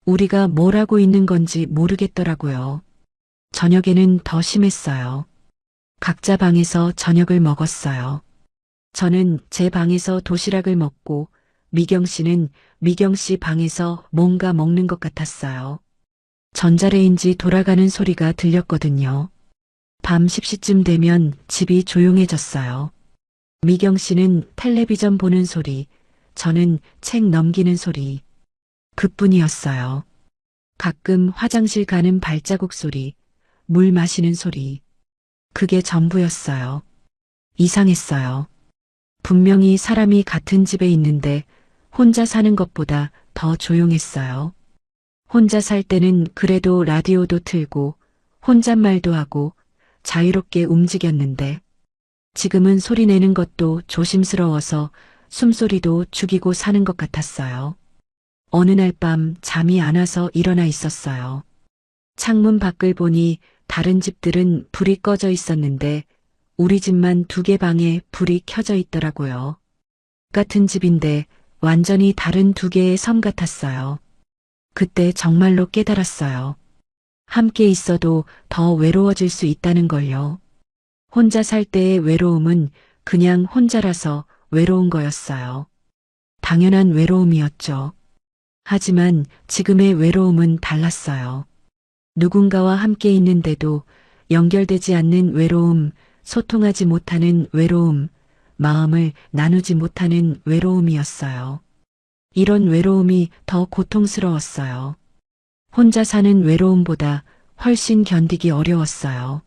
우리가 뭘 하고 있는 건지 모르겠더라고요. 저녁에는 더 심했어요. 각자 방에서 저녁을 먹었어요. 저는 제 방에서 도시락을 먹고 미경 씨는 미경 씨 방에서 뭔가 먹는 것 같았어요. 전자레인지 돌아가는 소리가 들렸거든요. 밤 10시쯤 되면 집이 조용해졌어요. 미경 씨는 텔레비전 보는 소리, 저는 책 넘기는 소리. 그뿐이었어요. 가끔 화장실 가는 발자국 소리, 물 마시는 소리. 그게 전부였어요. 이상했어요. 분명히 사람이 같은 집에 있는데 혼자 사는 것보다 더 조용했어요. 혼자 살 때는 그래도 라디오도 틀고 혼잣말도 하고 자유롭게 움직였는데 지금은 소리 내는 것도 조심스러워서 숨소리도 죽이고 사는 것 같았어요. 어느 날 밤 잠이 안 와서 일어나 있었어요. 창문 밖을 보니 다른 집들은 불이 꺼져 있었는데 우리 집만 2개 방에 불이 켜져 있더라고요. 같은 집인데 완전히 다른 2개의 섬 같았어요. 그때 정말로 깨달았어요. 함께 있어도 더 외로워질 수 있다는 걸요. 혼자 살 때의 외로움은 그냥 혼자라서 외로운 거였어요. 당연한 외로움이었죠. 하지만 지금의 외로움은 달랐어요. 누군가와 함께 있는데도 연결되지 않는 외로움, 소통하지 못하는 외로움, 마음을 나누지 못하는 외로움이었어요. 이런 외로움이 더 고통스러웠어요. 혼자 사는 외로움보다 훨씬 견디기 어려웠어요.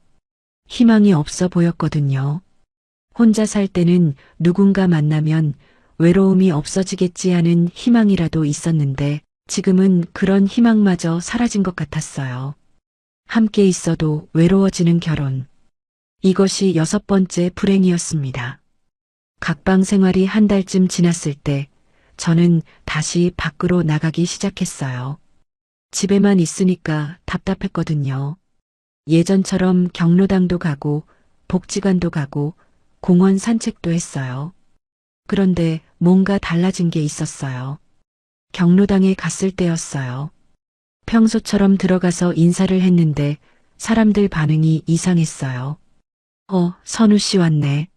희망이 없어 보였거든요. 혼자 살 때는 누군가 만나면 외로움이 없어지겠지 하는 희망이라도 있었는데 지금은 그런 희망마저 사라진 것 같았어요. 함께 있어도 외로워지는 결혼. 이것이 6번째 불행이었습니다. 각방 생활이 한 달쯤 지났을 때 저는 다시 밖으로 나가기 시작했어요. 집에만 있으니까 답답했거든요. 예전처럼 경로당도 가고 복지관도 가고 공원 산책도 했어요. 그런데 뭔가 달라진 게 있었어요. 경로당에 갔을 때였어요. 평소처럼 들어가서 인사를 했는데 사람들 반응이 이상했어요. 선우 씨 왔네.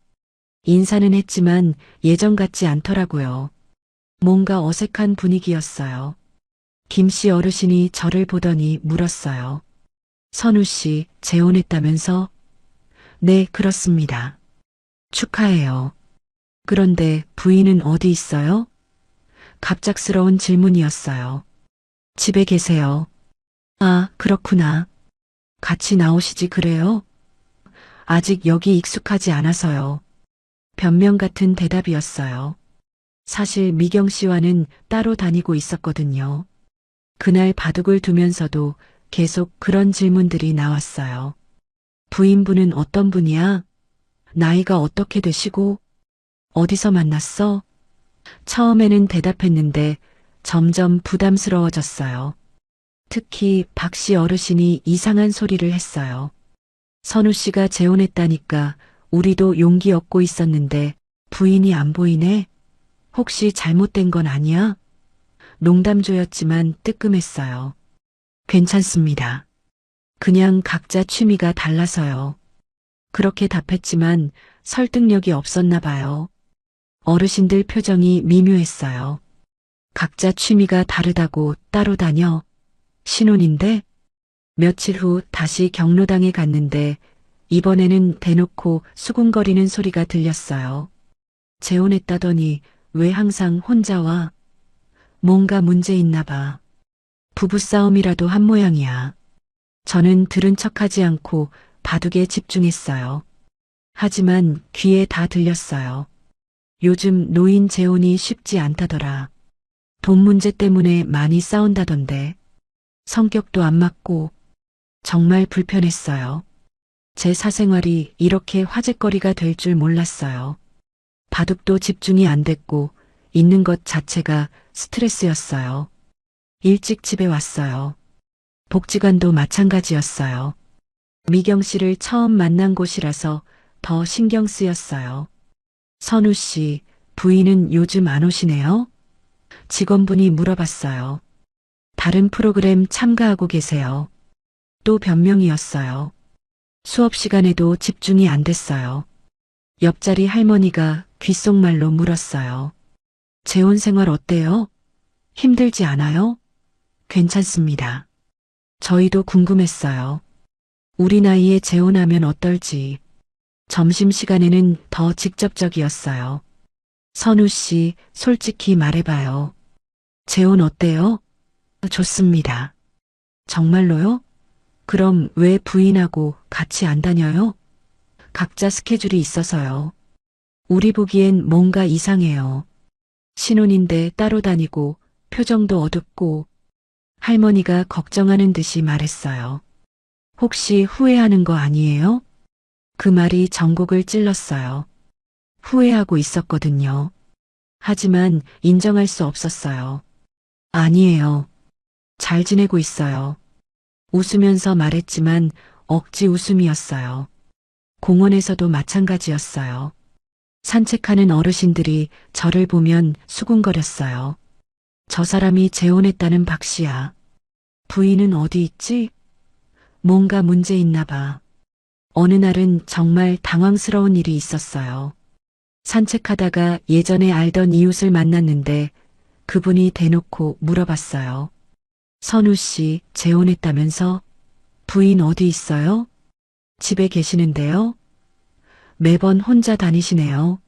인사는 했지만 예전 같지 않더라고요. 뭔가 어색한 분위기였어요. 김 씨 어르신이 저를 보더니 물었어요. 선우 씨 재혼했다면서? 네, 그렇습니다. 축하해요. 그런데 부인은 어디 있어요? 갑작스러운 질문이었어요. 집에 계세요. 아, 그렇구나. 같이 나오시지 그래요? 아직 여기 익숙하지 않아서요. 변명 같은 대답이었어요. 사실 미경 씨와는 따로 다니고 있었거든요. 그날 바둑을 두면서도 계속 그런 질문들이 나왔어요. 부인분은 어떤 분이야? 나이가 어떻게 되시고? 어디서 만났어? 처음에는 대답했는데 점점 부담스러워졌어요. 특히 박 씨 어르신이 이상한 소리를 했어요. 선우 씨가 재혼했다니까 우리도 용기 얻고 있었는데 부인이 안 보이네? 혹시 잘못된 건 아니야? 농담조였지만 뜨끔했어요. 괜찮습니다. 그냥 각자 취미가 달라서요. 그렇게 답했지만 설득력이 없었나 봐요. 어르신들 표정이 미묘했어요. 각자 취미가 다르다고 따로 다녀. 신혼인데? 며칠 후 다시 경로당에 갔는데 이번에는 대놓고 수군거리는 소리가 들렸어요. 재혼했다더니 왜 항상 혼자 와? 뭔가 문제 있나 봐. 부부싸움이라도 한 모양이야. 저는 들은 척하지 않고 바둑에 집중했어요. 하지만 귀에 다 들렸어요. 요즘 노인 재혼이 쉽지 않다더라. 돈 문제 때문에 많이 싸운다던데. 성격도 안 맞고 정말 불편했어요. 제 사생활이 이렇게 화제거리가 될 줄 몰랐어요. 바둑도 집중이 안 됐고 있는 것 자체가 스트레스였어요. 일찍 집에 왔어요. 복지관도 마찬가지였어요. 미경 씨를 처음 만난 곳이라서 더 신경 쓰였어요. 선우 씨, 부인은 요즘 안 오시네요? 직원분이 물어봤어요. 다른 프로그램 참가하고 계세요. 또 변명이었어요. 수업 시간에도 집중이 안 됐어요. 옆자리 할머니가 귓속말로 물었어요. 재혼 생활 어때요? 힘들지 않아요? 괜찮습니다. 저희도 궁금했어요. 우리 나이에 재혼하면 어떨지. 점심시간에는 더 직접적이었어요. 선우 씨, 솔직히 말해봐요. 재혼 어때요? 좋습니다. 정말로요? 그럼 왜 부인하고 같이 안 다녀요? 각자 스케줄이 있어서요. 우리 보기엔 뭔가 이상해요. 신혼인데 따로 다니고 표정도 어둡고 할머니가 걱정하는 듯이 말했어요. 혹시 후회하는 거 아니에요? 그 말이 전곡을 찔렀어요. 후회하고 있었거든요. 하지만 인정할 수 없었어요. 아니에요. 잘 지내고 있어요. 웃으면서 말했지만 억지 웃음이었어요. 공원에서도 마찬가지였어요. 산책하는 어르신들이 저를 보면 수군거렸어요. 저 사람이 재혼했다는 박씨야. 부인은 어디 있지? 뭔가 문제 있나 봐. 어느 날은 정말 당황스러운 일이 있었어요. 산책하다가 예전에 알던 이웃을 만났는데 그분이 대놓고 물어봤어요. 선우 씨 재혼했다면서? 부인 어디 있어요? 집에 계시는데요? 매번 혼자 다니시네요.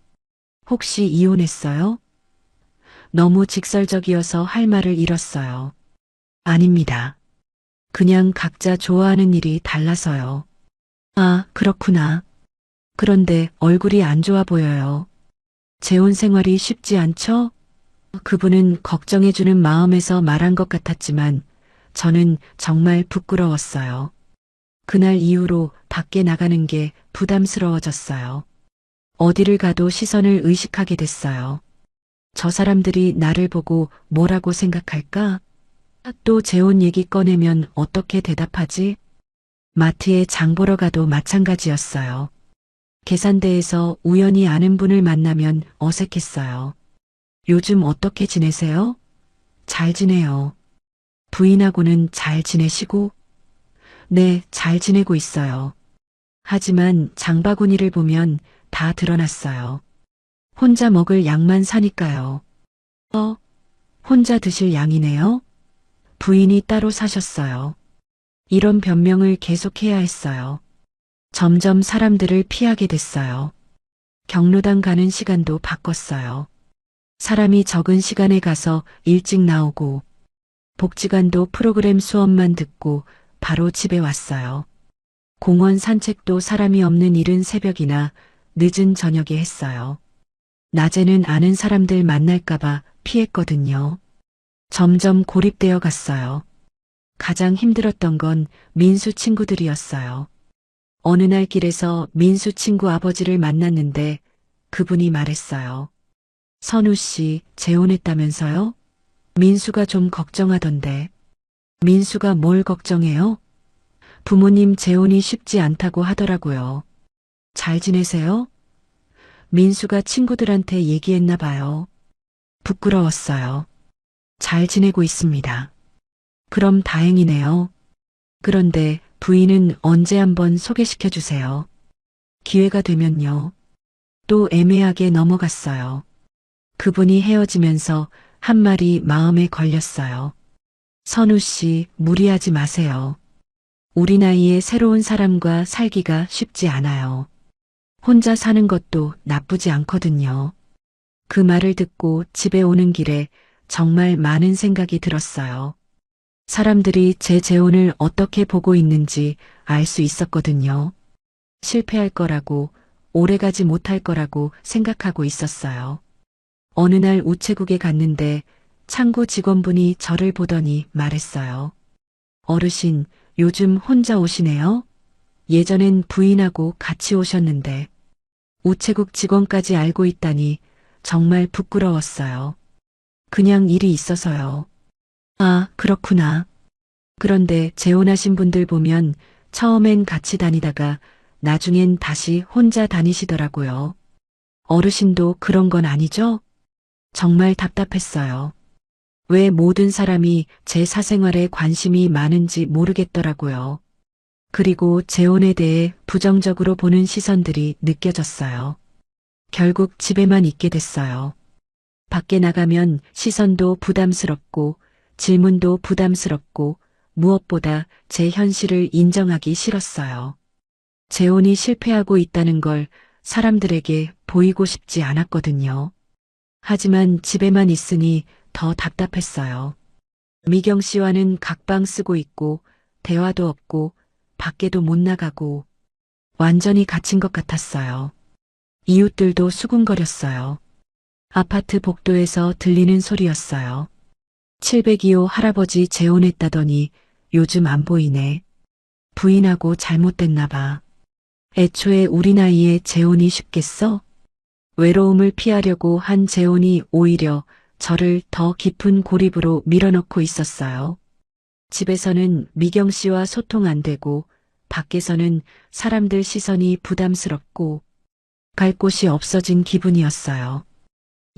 혹시 이혼했어요? 너무 직설적이어서 할 말을 잃었어요. 아닙니다. 그냥 각자 좋아하는 일이 달라서요. 아, 그렇구나. 그런데 얼굴이 안 좋아 보여요. 재혼 생활이 쉽지 않죠? 그분은 걱정해주는 마음에서 말한 것 같았지만 저는 정말 부끄러웠어요. 그날 이후로 밖에 나가는 게 부담스러워졌어요. 어디를 가도 시선을 의식하게 됐어요. 저 사람들이 나를 보고 뭐라고 생각할까? 또 재혼 얘기 꺼내면 어떻게 대답하지? 마트에 장 보러 가도 마찬가지였어요. 계산대에서 우연히 아는 분을 만나면 어색했어요. 요즘 어떻게 지내세요? 잘 지내요. 부인하고는 잘 지내시고? 네, 잘 지내고 있어요. 하지만 장바구니를 보면 다 드러났어요. 혼자 먹을 양만 사니까요. 혼자 드실 양이네요? 부인이 따로 사셨어요. 이런 변명을 계속해야 했어요. 점점 사람들을 피하게 됐어요. 경로당 가는 시간도 바꿨어요. 사람이 적은 시간에 가서 일찍 나오고 복지관도 프로그램 수업만 듣고 바로 집에 왔어요. 공원 산책도 사람이 없는 이른 새벽이나 늦은 저녁에 했어요. 낮에는 아는 사람들 만날까봐 피했거든요. 점점 고립되어 갔어요. 가장 힘들었던 건 민수 친구들이었어요. 어느 날 길에서 민수 친구 아버지를 만났는데 그분이 말했어요. 선우 씨 재혼했다면서요? 민수가 좀 걱정하던데. 민수가 뭘 걱정해요? 부모님 재혼이 쉽지 않다고 하더라고요. 잘 지내세요? 민수가 친구들한테 얘기했나 봐요. 부끄러웠어요. 잘 지내고 있습니다. 그럼 다행이네요. 그런데 부인은 언제 한번 소개시켜 주세요. 기회가 되면요. 또 애매하게 넘어갔어요. 그분이 헤어지면서 한 말이 마음에 걸렸어요. 선우 씨, 무리하지 마세요. 우리 나이에 새로운 사람과 살기가 쉽지 않아요. 혼자 사는 것도 나쁘지 않거든요. 그 말을 듣고 집에 오는 길에 정말 많은 생각이 들었어요. 사람들이 제 재혼을 어떻게 보고 있는지 알 수 있었거든요. 실패할 거라고, 오래가지 못할 거라고 생각하고 있었어요. 어느 날 우체국에 갔는데 창구 직원분이 저를 보더니 말했어요. 어르신, 요즘 혼자 오시네요? 예전엔 부인하고 같이 오셨는데 우체국 직원까지 알고 있다니 정말 부끄러웠어요. 그냥 일이 있어서요. 아, 그렇구나. 그런데 재혼하신 분들 보면 처음엔 같이 다니다가 나중엔 다시 혼자 다니시더라고요. 어르신도 그런 건 아니죠? 정말 답답했어요. 왜 모든 사람이 제 사생활에 관심이 많은지 모르겠더라고요. 그리고 재혼에 대해 부정적으로 보는 시선들이 느껴졌어요. 결국 집에만 있게 됐어요. 밖에 나가면 시선도 부담스럽고 질문도 부담스럽고 무엇보다 제 현실을 인정하기 싫었어요. 재혼이 실패하고 있다는 걸 사람들에게 보이고 싶지 않았거든요. 하지만 집에만 있으니 더 답답했어요. 미경 씨와는 각방 쓰고 있고 대화도 없고 밖에도 못 나가고 완전히 갇힌 것 같았어요. 이웃들도 수군거렸어요. 아파트 복도에서 들리는 소리였어요. 702호 할아버지 재혼했다더니 요즘 안 보이네. 부인하고 잘못됐나 봐. 애초에 우리 나이에 재혼이 쉽겠어? 외로움을 피하려고 한 재혼이 오히려 저를 더 깊은 고립으로 밀어넣고 있었어요. 집에서는 미경 씨와 소통 안 되고 밖에서는 사람들 시선이 부담스럽고 갈 곳이 없어진 기분이었어요.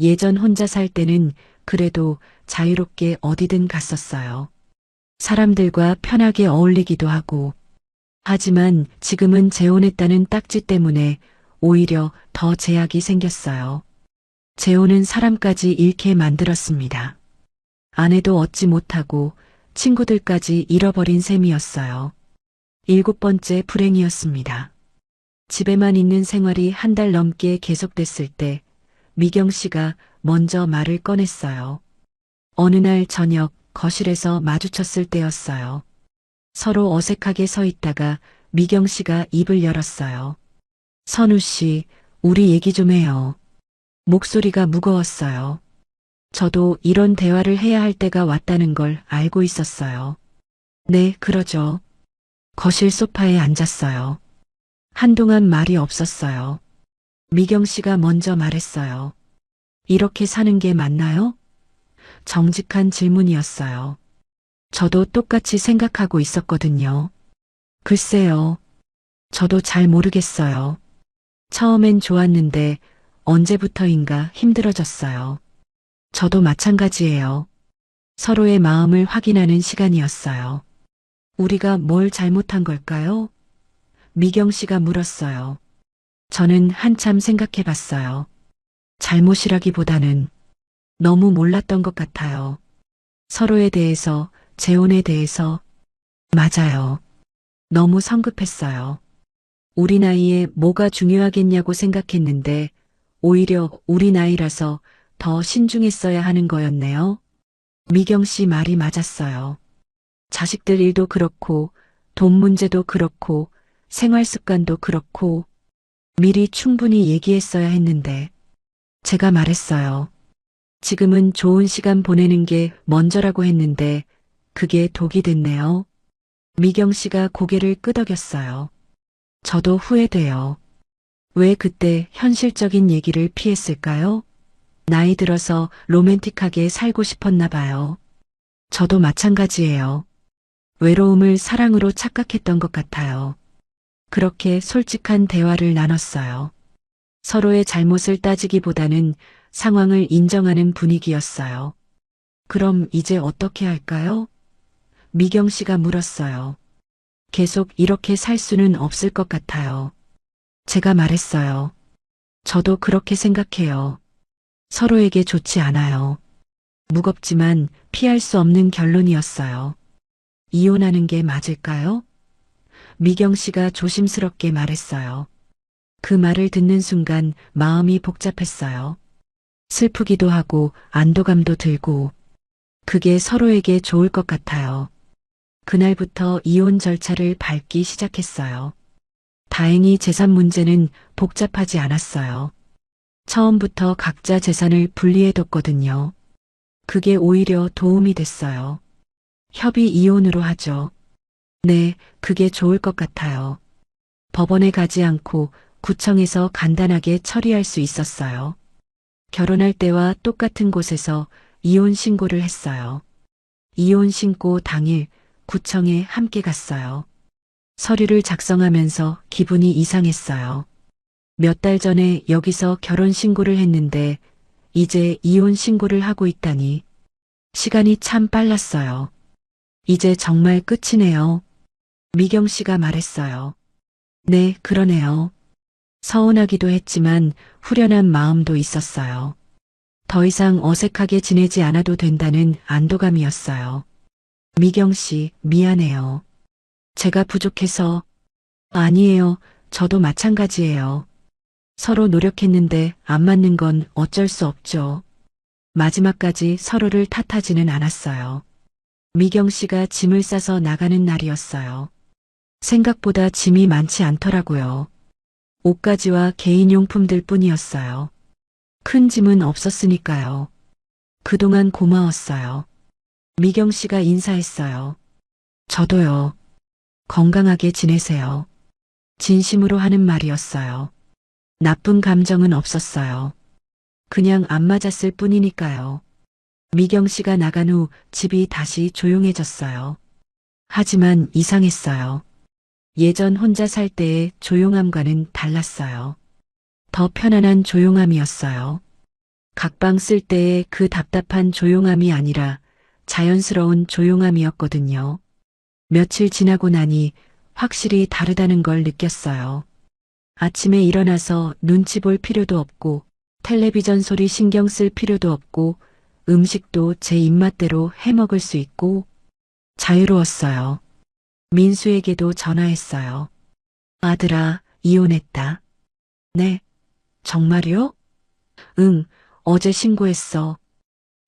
예전 혼자 살 때는 그래도 자유롭게 어디든 갔었어요. 사람들과 편하게 어울리기도 하고. 하지만 지금은 재혼했다는 딱지 때문에 오히려 더 제약이 생겼어요. 재혼은 사람까지 잃게 만들었습니다. 아내도 얻지 못하고 친구들까지 잃어버린 셈이었어요. 7번째 불행이었습니다. 집에만 있는 생활이 한 달 넘게 계속됐을 때 미경 씨가 먼저 말을 꺼냈어요. 어느 날 저녁 거실에서 마주쳤을 때였어요. 서로 어색하게 서 있다가 미경 씨가 입을 열었어요. 선우 씨, 우리 얘기 좀 해요. 목소리가 무거웠어요. 저도 이런 대화를 해야 할 때가 왔다는 걸 알고 있었어요. 네, 그러죠. 거실 소파에 앉았어요. 한동안 말이 없었어요. 미경 씨가 먼저 말했어요. 이렇게 사는 게 맞나요? 정직한 질문이었어요. 저도 똑같이 생각하고 있었거든요. 글쎄요. 저도 잘 모르겠어요. 처음엔 좋았는데 언제부터인가 힘들어졌어요. 저도 마찬가지예요. 서로의 마음을 확인하는 시간이었어요. 우리가 뭘 잘못한 걸까요? 미경 씨가 물었어요. 저는 한참 생각해 봤어요. 잘못이라기보다는 너무 몰랐던 것 같아요. 서로에 대해서, 재혼에 대해서. 맞아요. 너무 성급했어요. 우리 나이에 뭐가 중요하겠냐고 생각했는데 오히려 우리 나이라서 더 신중했어야 하는 거였네요. 미경 씨 말이 맞았어요. 자식들 일도 그렇고 돈 문제도 그렇고 생활 습관도 그렇고 미리 충분히 얘기했어야 했는데 제가 말했어요. 지금은 좋은 시간 보내는 게 먼저라고 했는데 그게 독이 됐네요. 미경 씨가 고개를 끄덕였어요. 저도 후회돼요. 왜 그때 현실적인 얘기를 피했을까요? 나이 들어서 로맨틱하게 살고 싶었나 봐요. 저도 마찬가지예요. 외로움을 사랑으로 착각했던 것 같아요. 그렇게 솔직한 대화를 나눴어요. 서로의 잘못을 따지기보다는 상황을 인정하는 분위기였어요. 그럼 이제 어떻게 할까요? 미경 씨가 물었어요. 계속 이렇게 살 수는 없을 것 같아요. 제가 말했어요. 저도 그렇게 생각해요. 서로에게 좋지 않아요. 무겁지만 피할 수 없는 결론이었어요. 이혼하는 게 맞을까요? 미경 씨가 조심스럽게 말했어요. 그 말을 듣는 순간 마음이 복잡했어요. 슬프기도 하고 안도감도 들고 그게 서로에게 좋을 것 같아요. 그날부터 이혼 절차를 밟기 시작했어요. 다행히 재산 문제는 복잡하지 않았어요. 처음부터 각자 재산을 분리해뒀거든요. 그게 오히려 도움이 됐어요. 협의 이혼으로 하죠. 네, 그게 좋을 것 같아요. 법원에 가지 않고 구청에서 간단하게 처리할 수 있었어요. 결혼할 때와 똑같은 곳에서 이혼 신고를 했어요. 이혼 신고 당일 구청에 함께 갔어요. 서류를 작성하면서 기분이 이상했어요. 몇 달 전에 여기서 결혼 신고를 했는데 이제 이혼 신고를 하고 있다니. 시간이 참 빨랐어요. 이제 정말 끝이네요. 미경 씨가 말했어요. 네, 그러네요. 서운하기도 했지만 후련한 마음도 있었어요. 더 이상 어색하게 지내지 않아도 된다는 안도감이었어요. 미경 씨, 미안해요. 제가 부족해서. 아니에요. 저도 마찬가지예요. 서로 노력했는데 안 맞는 건 어쩔 수 없죠. 마지막까지 서로를 탓하지는 않았어요. 미경 씨가 짐을 싸서 나가는 날이었어요. 생각보다 짐이 많지 않더라고요. 옷가지와 개인용품들 뿐이었어요. 큰 짐은 없었으니까요. 그동안 고마웠어요. 미경 씨가 인사했어요. 저도요. 건강하게 지내세요. 진심으로 하는 말이었어요. 나쁜 감정은 없었어요. 그냥 안 맞았을 뿐이니까요. 미경 씨가 나간 후 집이 다시 조용해졌어요. 하지만 이상했어요. 예전 혼자 살 때의 조용함과는 달랐어요. 더 편안한 조용함이었어요. 각방 쓸 때의 그 답답한 조용함이 아니라 자연스러운 조용함이었거든요. 며칠 지나고 나니 확실히 다르다는 걸 느꼈어요. 아침에 일어나서 눈치 볼 필요도 없고 텔레비전 소리 신경 쓸 필요도 없고 음식도 제 입맛대로 해 먹을 수 있고 자유로웠어요. 민수에게도 전화했어요. 아들아, 이혼했다. 네, 정말요? 응, 어제 신고했어.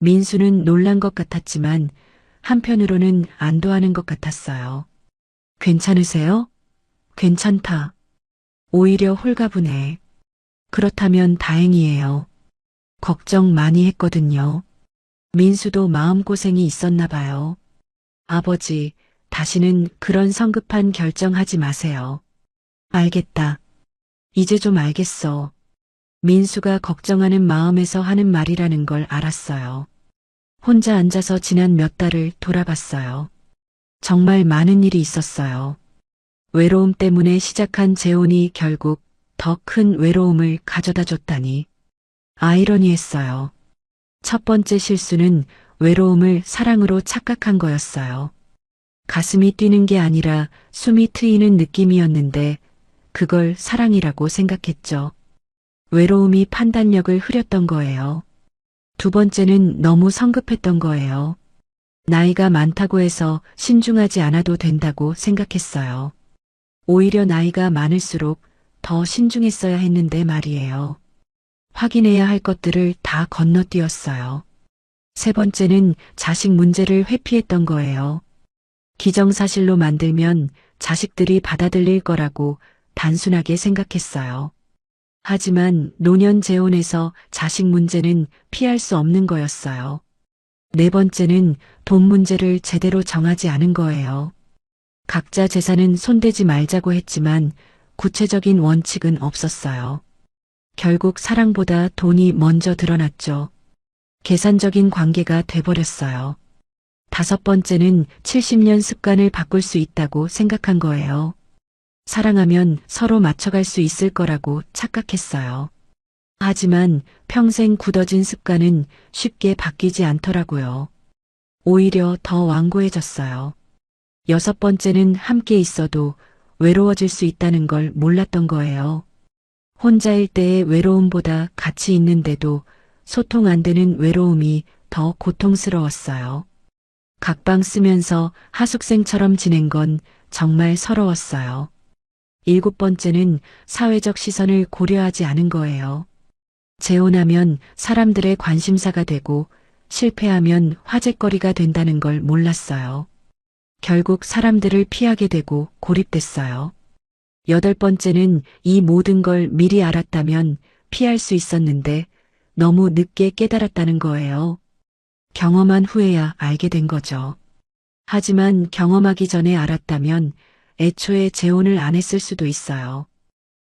민수는 놀란 것 같았지만 한편으로는 안도하는 것 같았어요. 괜찮으세요? 괜찮다. 오히려 홀가분해. 그렇다면 다행이에요. 걱정 많이 했거든요. 민수도 마음고생이 있었나 봐요. 아버지, 다시는 그런 성급한 결정하지 마세요. 알겠다. 이제 좀 알겠어. 민수가 걱정하는 마음에서 하는 말이라는 걸 알았어요. 혼자 앉아서 지난 몇 달을 돌아봤어요. 정말 많은 일이 있었어요. 외로움 때문에 시작한 재혼이 결국 더 큰 외로움을 가져다 줬다니. 아이러니했어요. 첫 번째 실수는 외로움을 사랑으로 착각한 거였어요. 가슴이 뛰는 게 아니라 숨이 트이는 느낌이었는데 그걸 사랑이라고 생각했죠. 외로움이 판단력을 흐렸던 거예요. 두 번째는 너무 성급했던 거예요. 나이가 많다고 해서 신중하지 않아도 된다고 생각했어요. 오히려 나이가 많을수록 더 신중했어야 했는데 말이에요. 확인해야 할 것들을 다 건너뛰었어요. 세 번째는 자식 문제를 회피했던 거예요. 기정사실로 만들면 자식들이 받아들일 거라고 단순하게 생각했어요. 하지만 노년 재혼에서 자식 문제는 피할 수 없는 거였어요. 네 번째는 돈 문제를 제대로 정하지 않은 거예요. 각자 재산은 손대지 말자고 했지만 구체적인 원칙은 없었어요. 결국 사랑보다 돈이 먼저 드러났죠. 계산적인 관계가 돼버렸어요. 다섯 번째는 70년 습관을 바꿀 수 있다고 생각한 거예요. 사랑하면 서로 맞춰갈 수 있을 거라고 착각했어요. 하지만 평생 굳어진 습관은 쉽게 바뀌지 않더라고요. 오히려 더 완고해졌어요. 여섯 번째는 함께 있어도 외로워질 수 있다는 걸 몰랐던 거예요. 혼자일 때의 외로움보다 같이 있는데도 소통 안 되는 외로움이 더 고통스러웠어요. 각방 쓰면서 하숙생처럼 지낸 건 정말 서러웠어요. 일곱 번째는 사회적 시선을 고려하지 않은 거예요. 재혼하면 사람들의 관심사가 되고 실패하면 화제거리가 된다는 걸 몰랐어요. 결국 사람들을 피하게 되고 고립됐어요. 여덟 번째는 이 모든 걸 미리 알았다면 피할 수 있었는데 너무 늦게 깨달았다는 거예요. 경험한 후에야 알게 된 거죠. 하지만 경험하기 전에 알았다면 애초에 재혼을 안 했을 수도 있어요.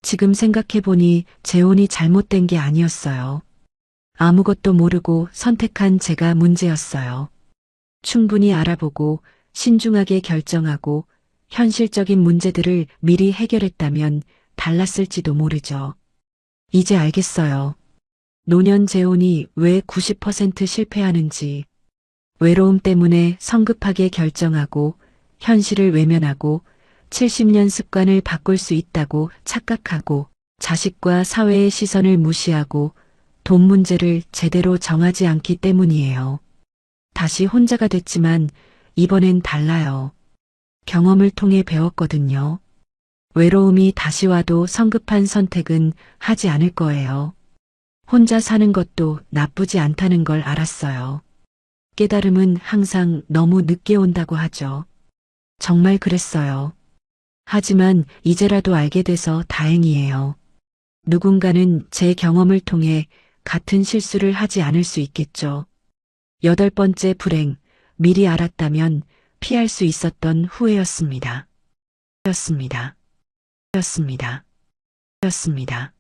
지금 생각해보니 재혼이 잘못된 게 아니었어요. 아무것도 모르고 선택한 제가 문제였어요. 충분히 알아보고 신중하게 결정하고 현실적인 문제들을 미리 해결했다면 달랐을지도 모르죠. 이제 알겠어요. 노년 재혼이 왜 90% 실패하는지, 외로움 때문에 성급하게 결정하고 현실을 외면하고 70년 습관을 바꿀 수 있다고 착각하고 자식과 사회의 시선을 무시하고 돈 문제를 제대로 정하지 않기 때문이에요. 다시 혼자가 됐지만 이번엔 달라요. 경험을 통해 배웠거든요. 외로움이 다시 와도 성급한 선택은 하지 않을 거예요. 혼자 사는 것도 나쁘지 않다는 걸 알았어요. 깨달음은 항상 너무 늦게 온다고 하죠. 정말 그랬어요. 하지만 이제라도 알게 돼서 다행이에요. 누군가는 제 경험을 통해 같은 실수를 하지 않을 수 있겠죠. 8번째 불행, 미리 알았다면 피할 수 있었던 후회였습니다. 였습니다. 였습니다. 였습니다.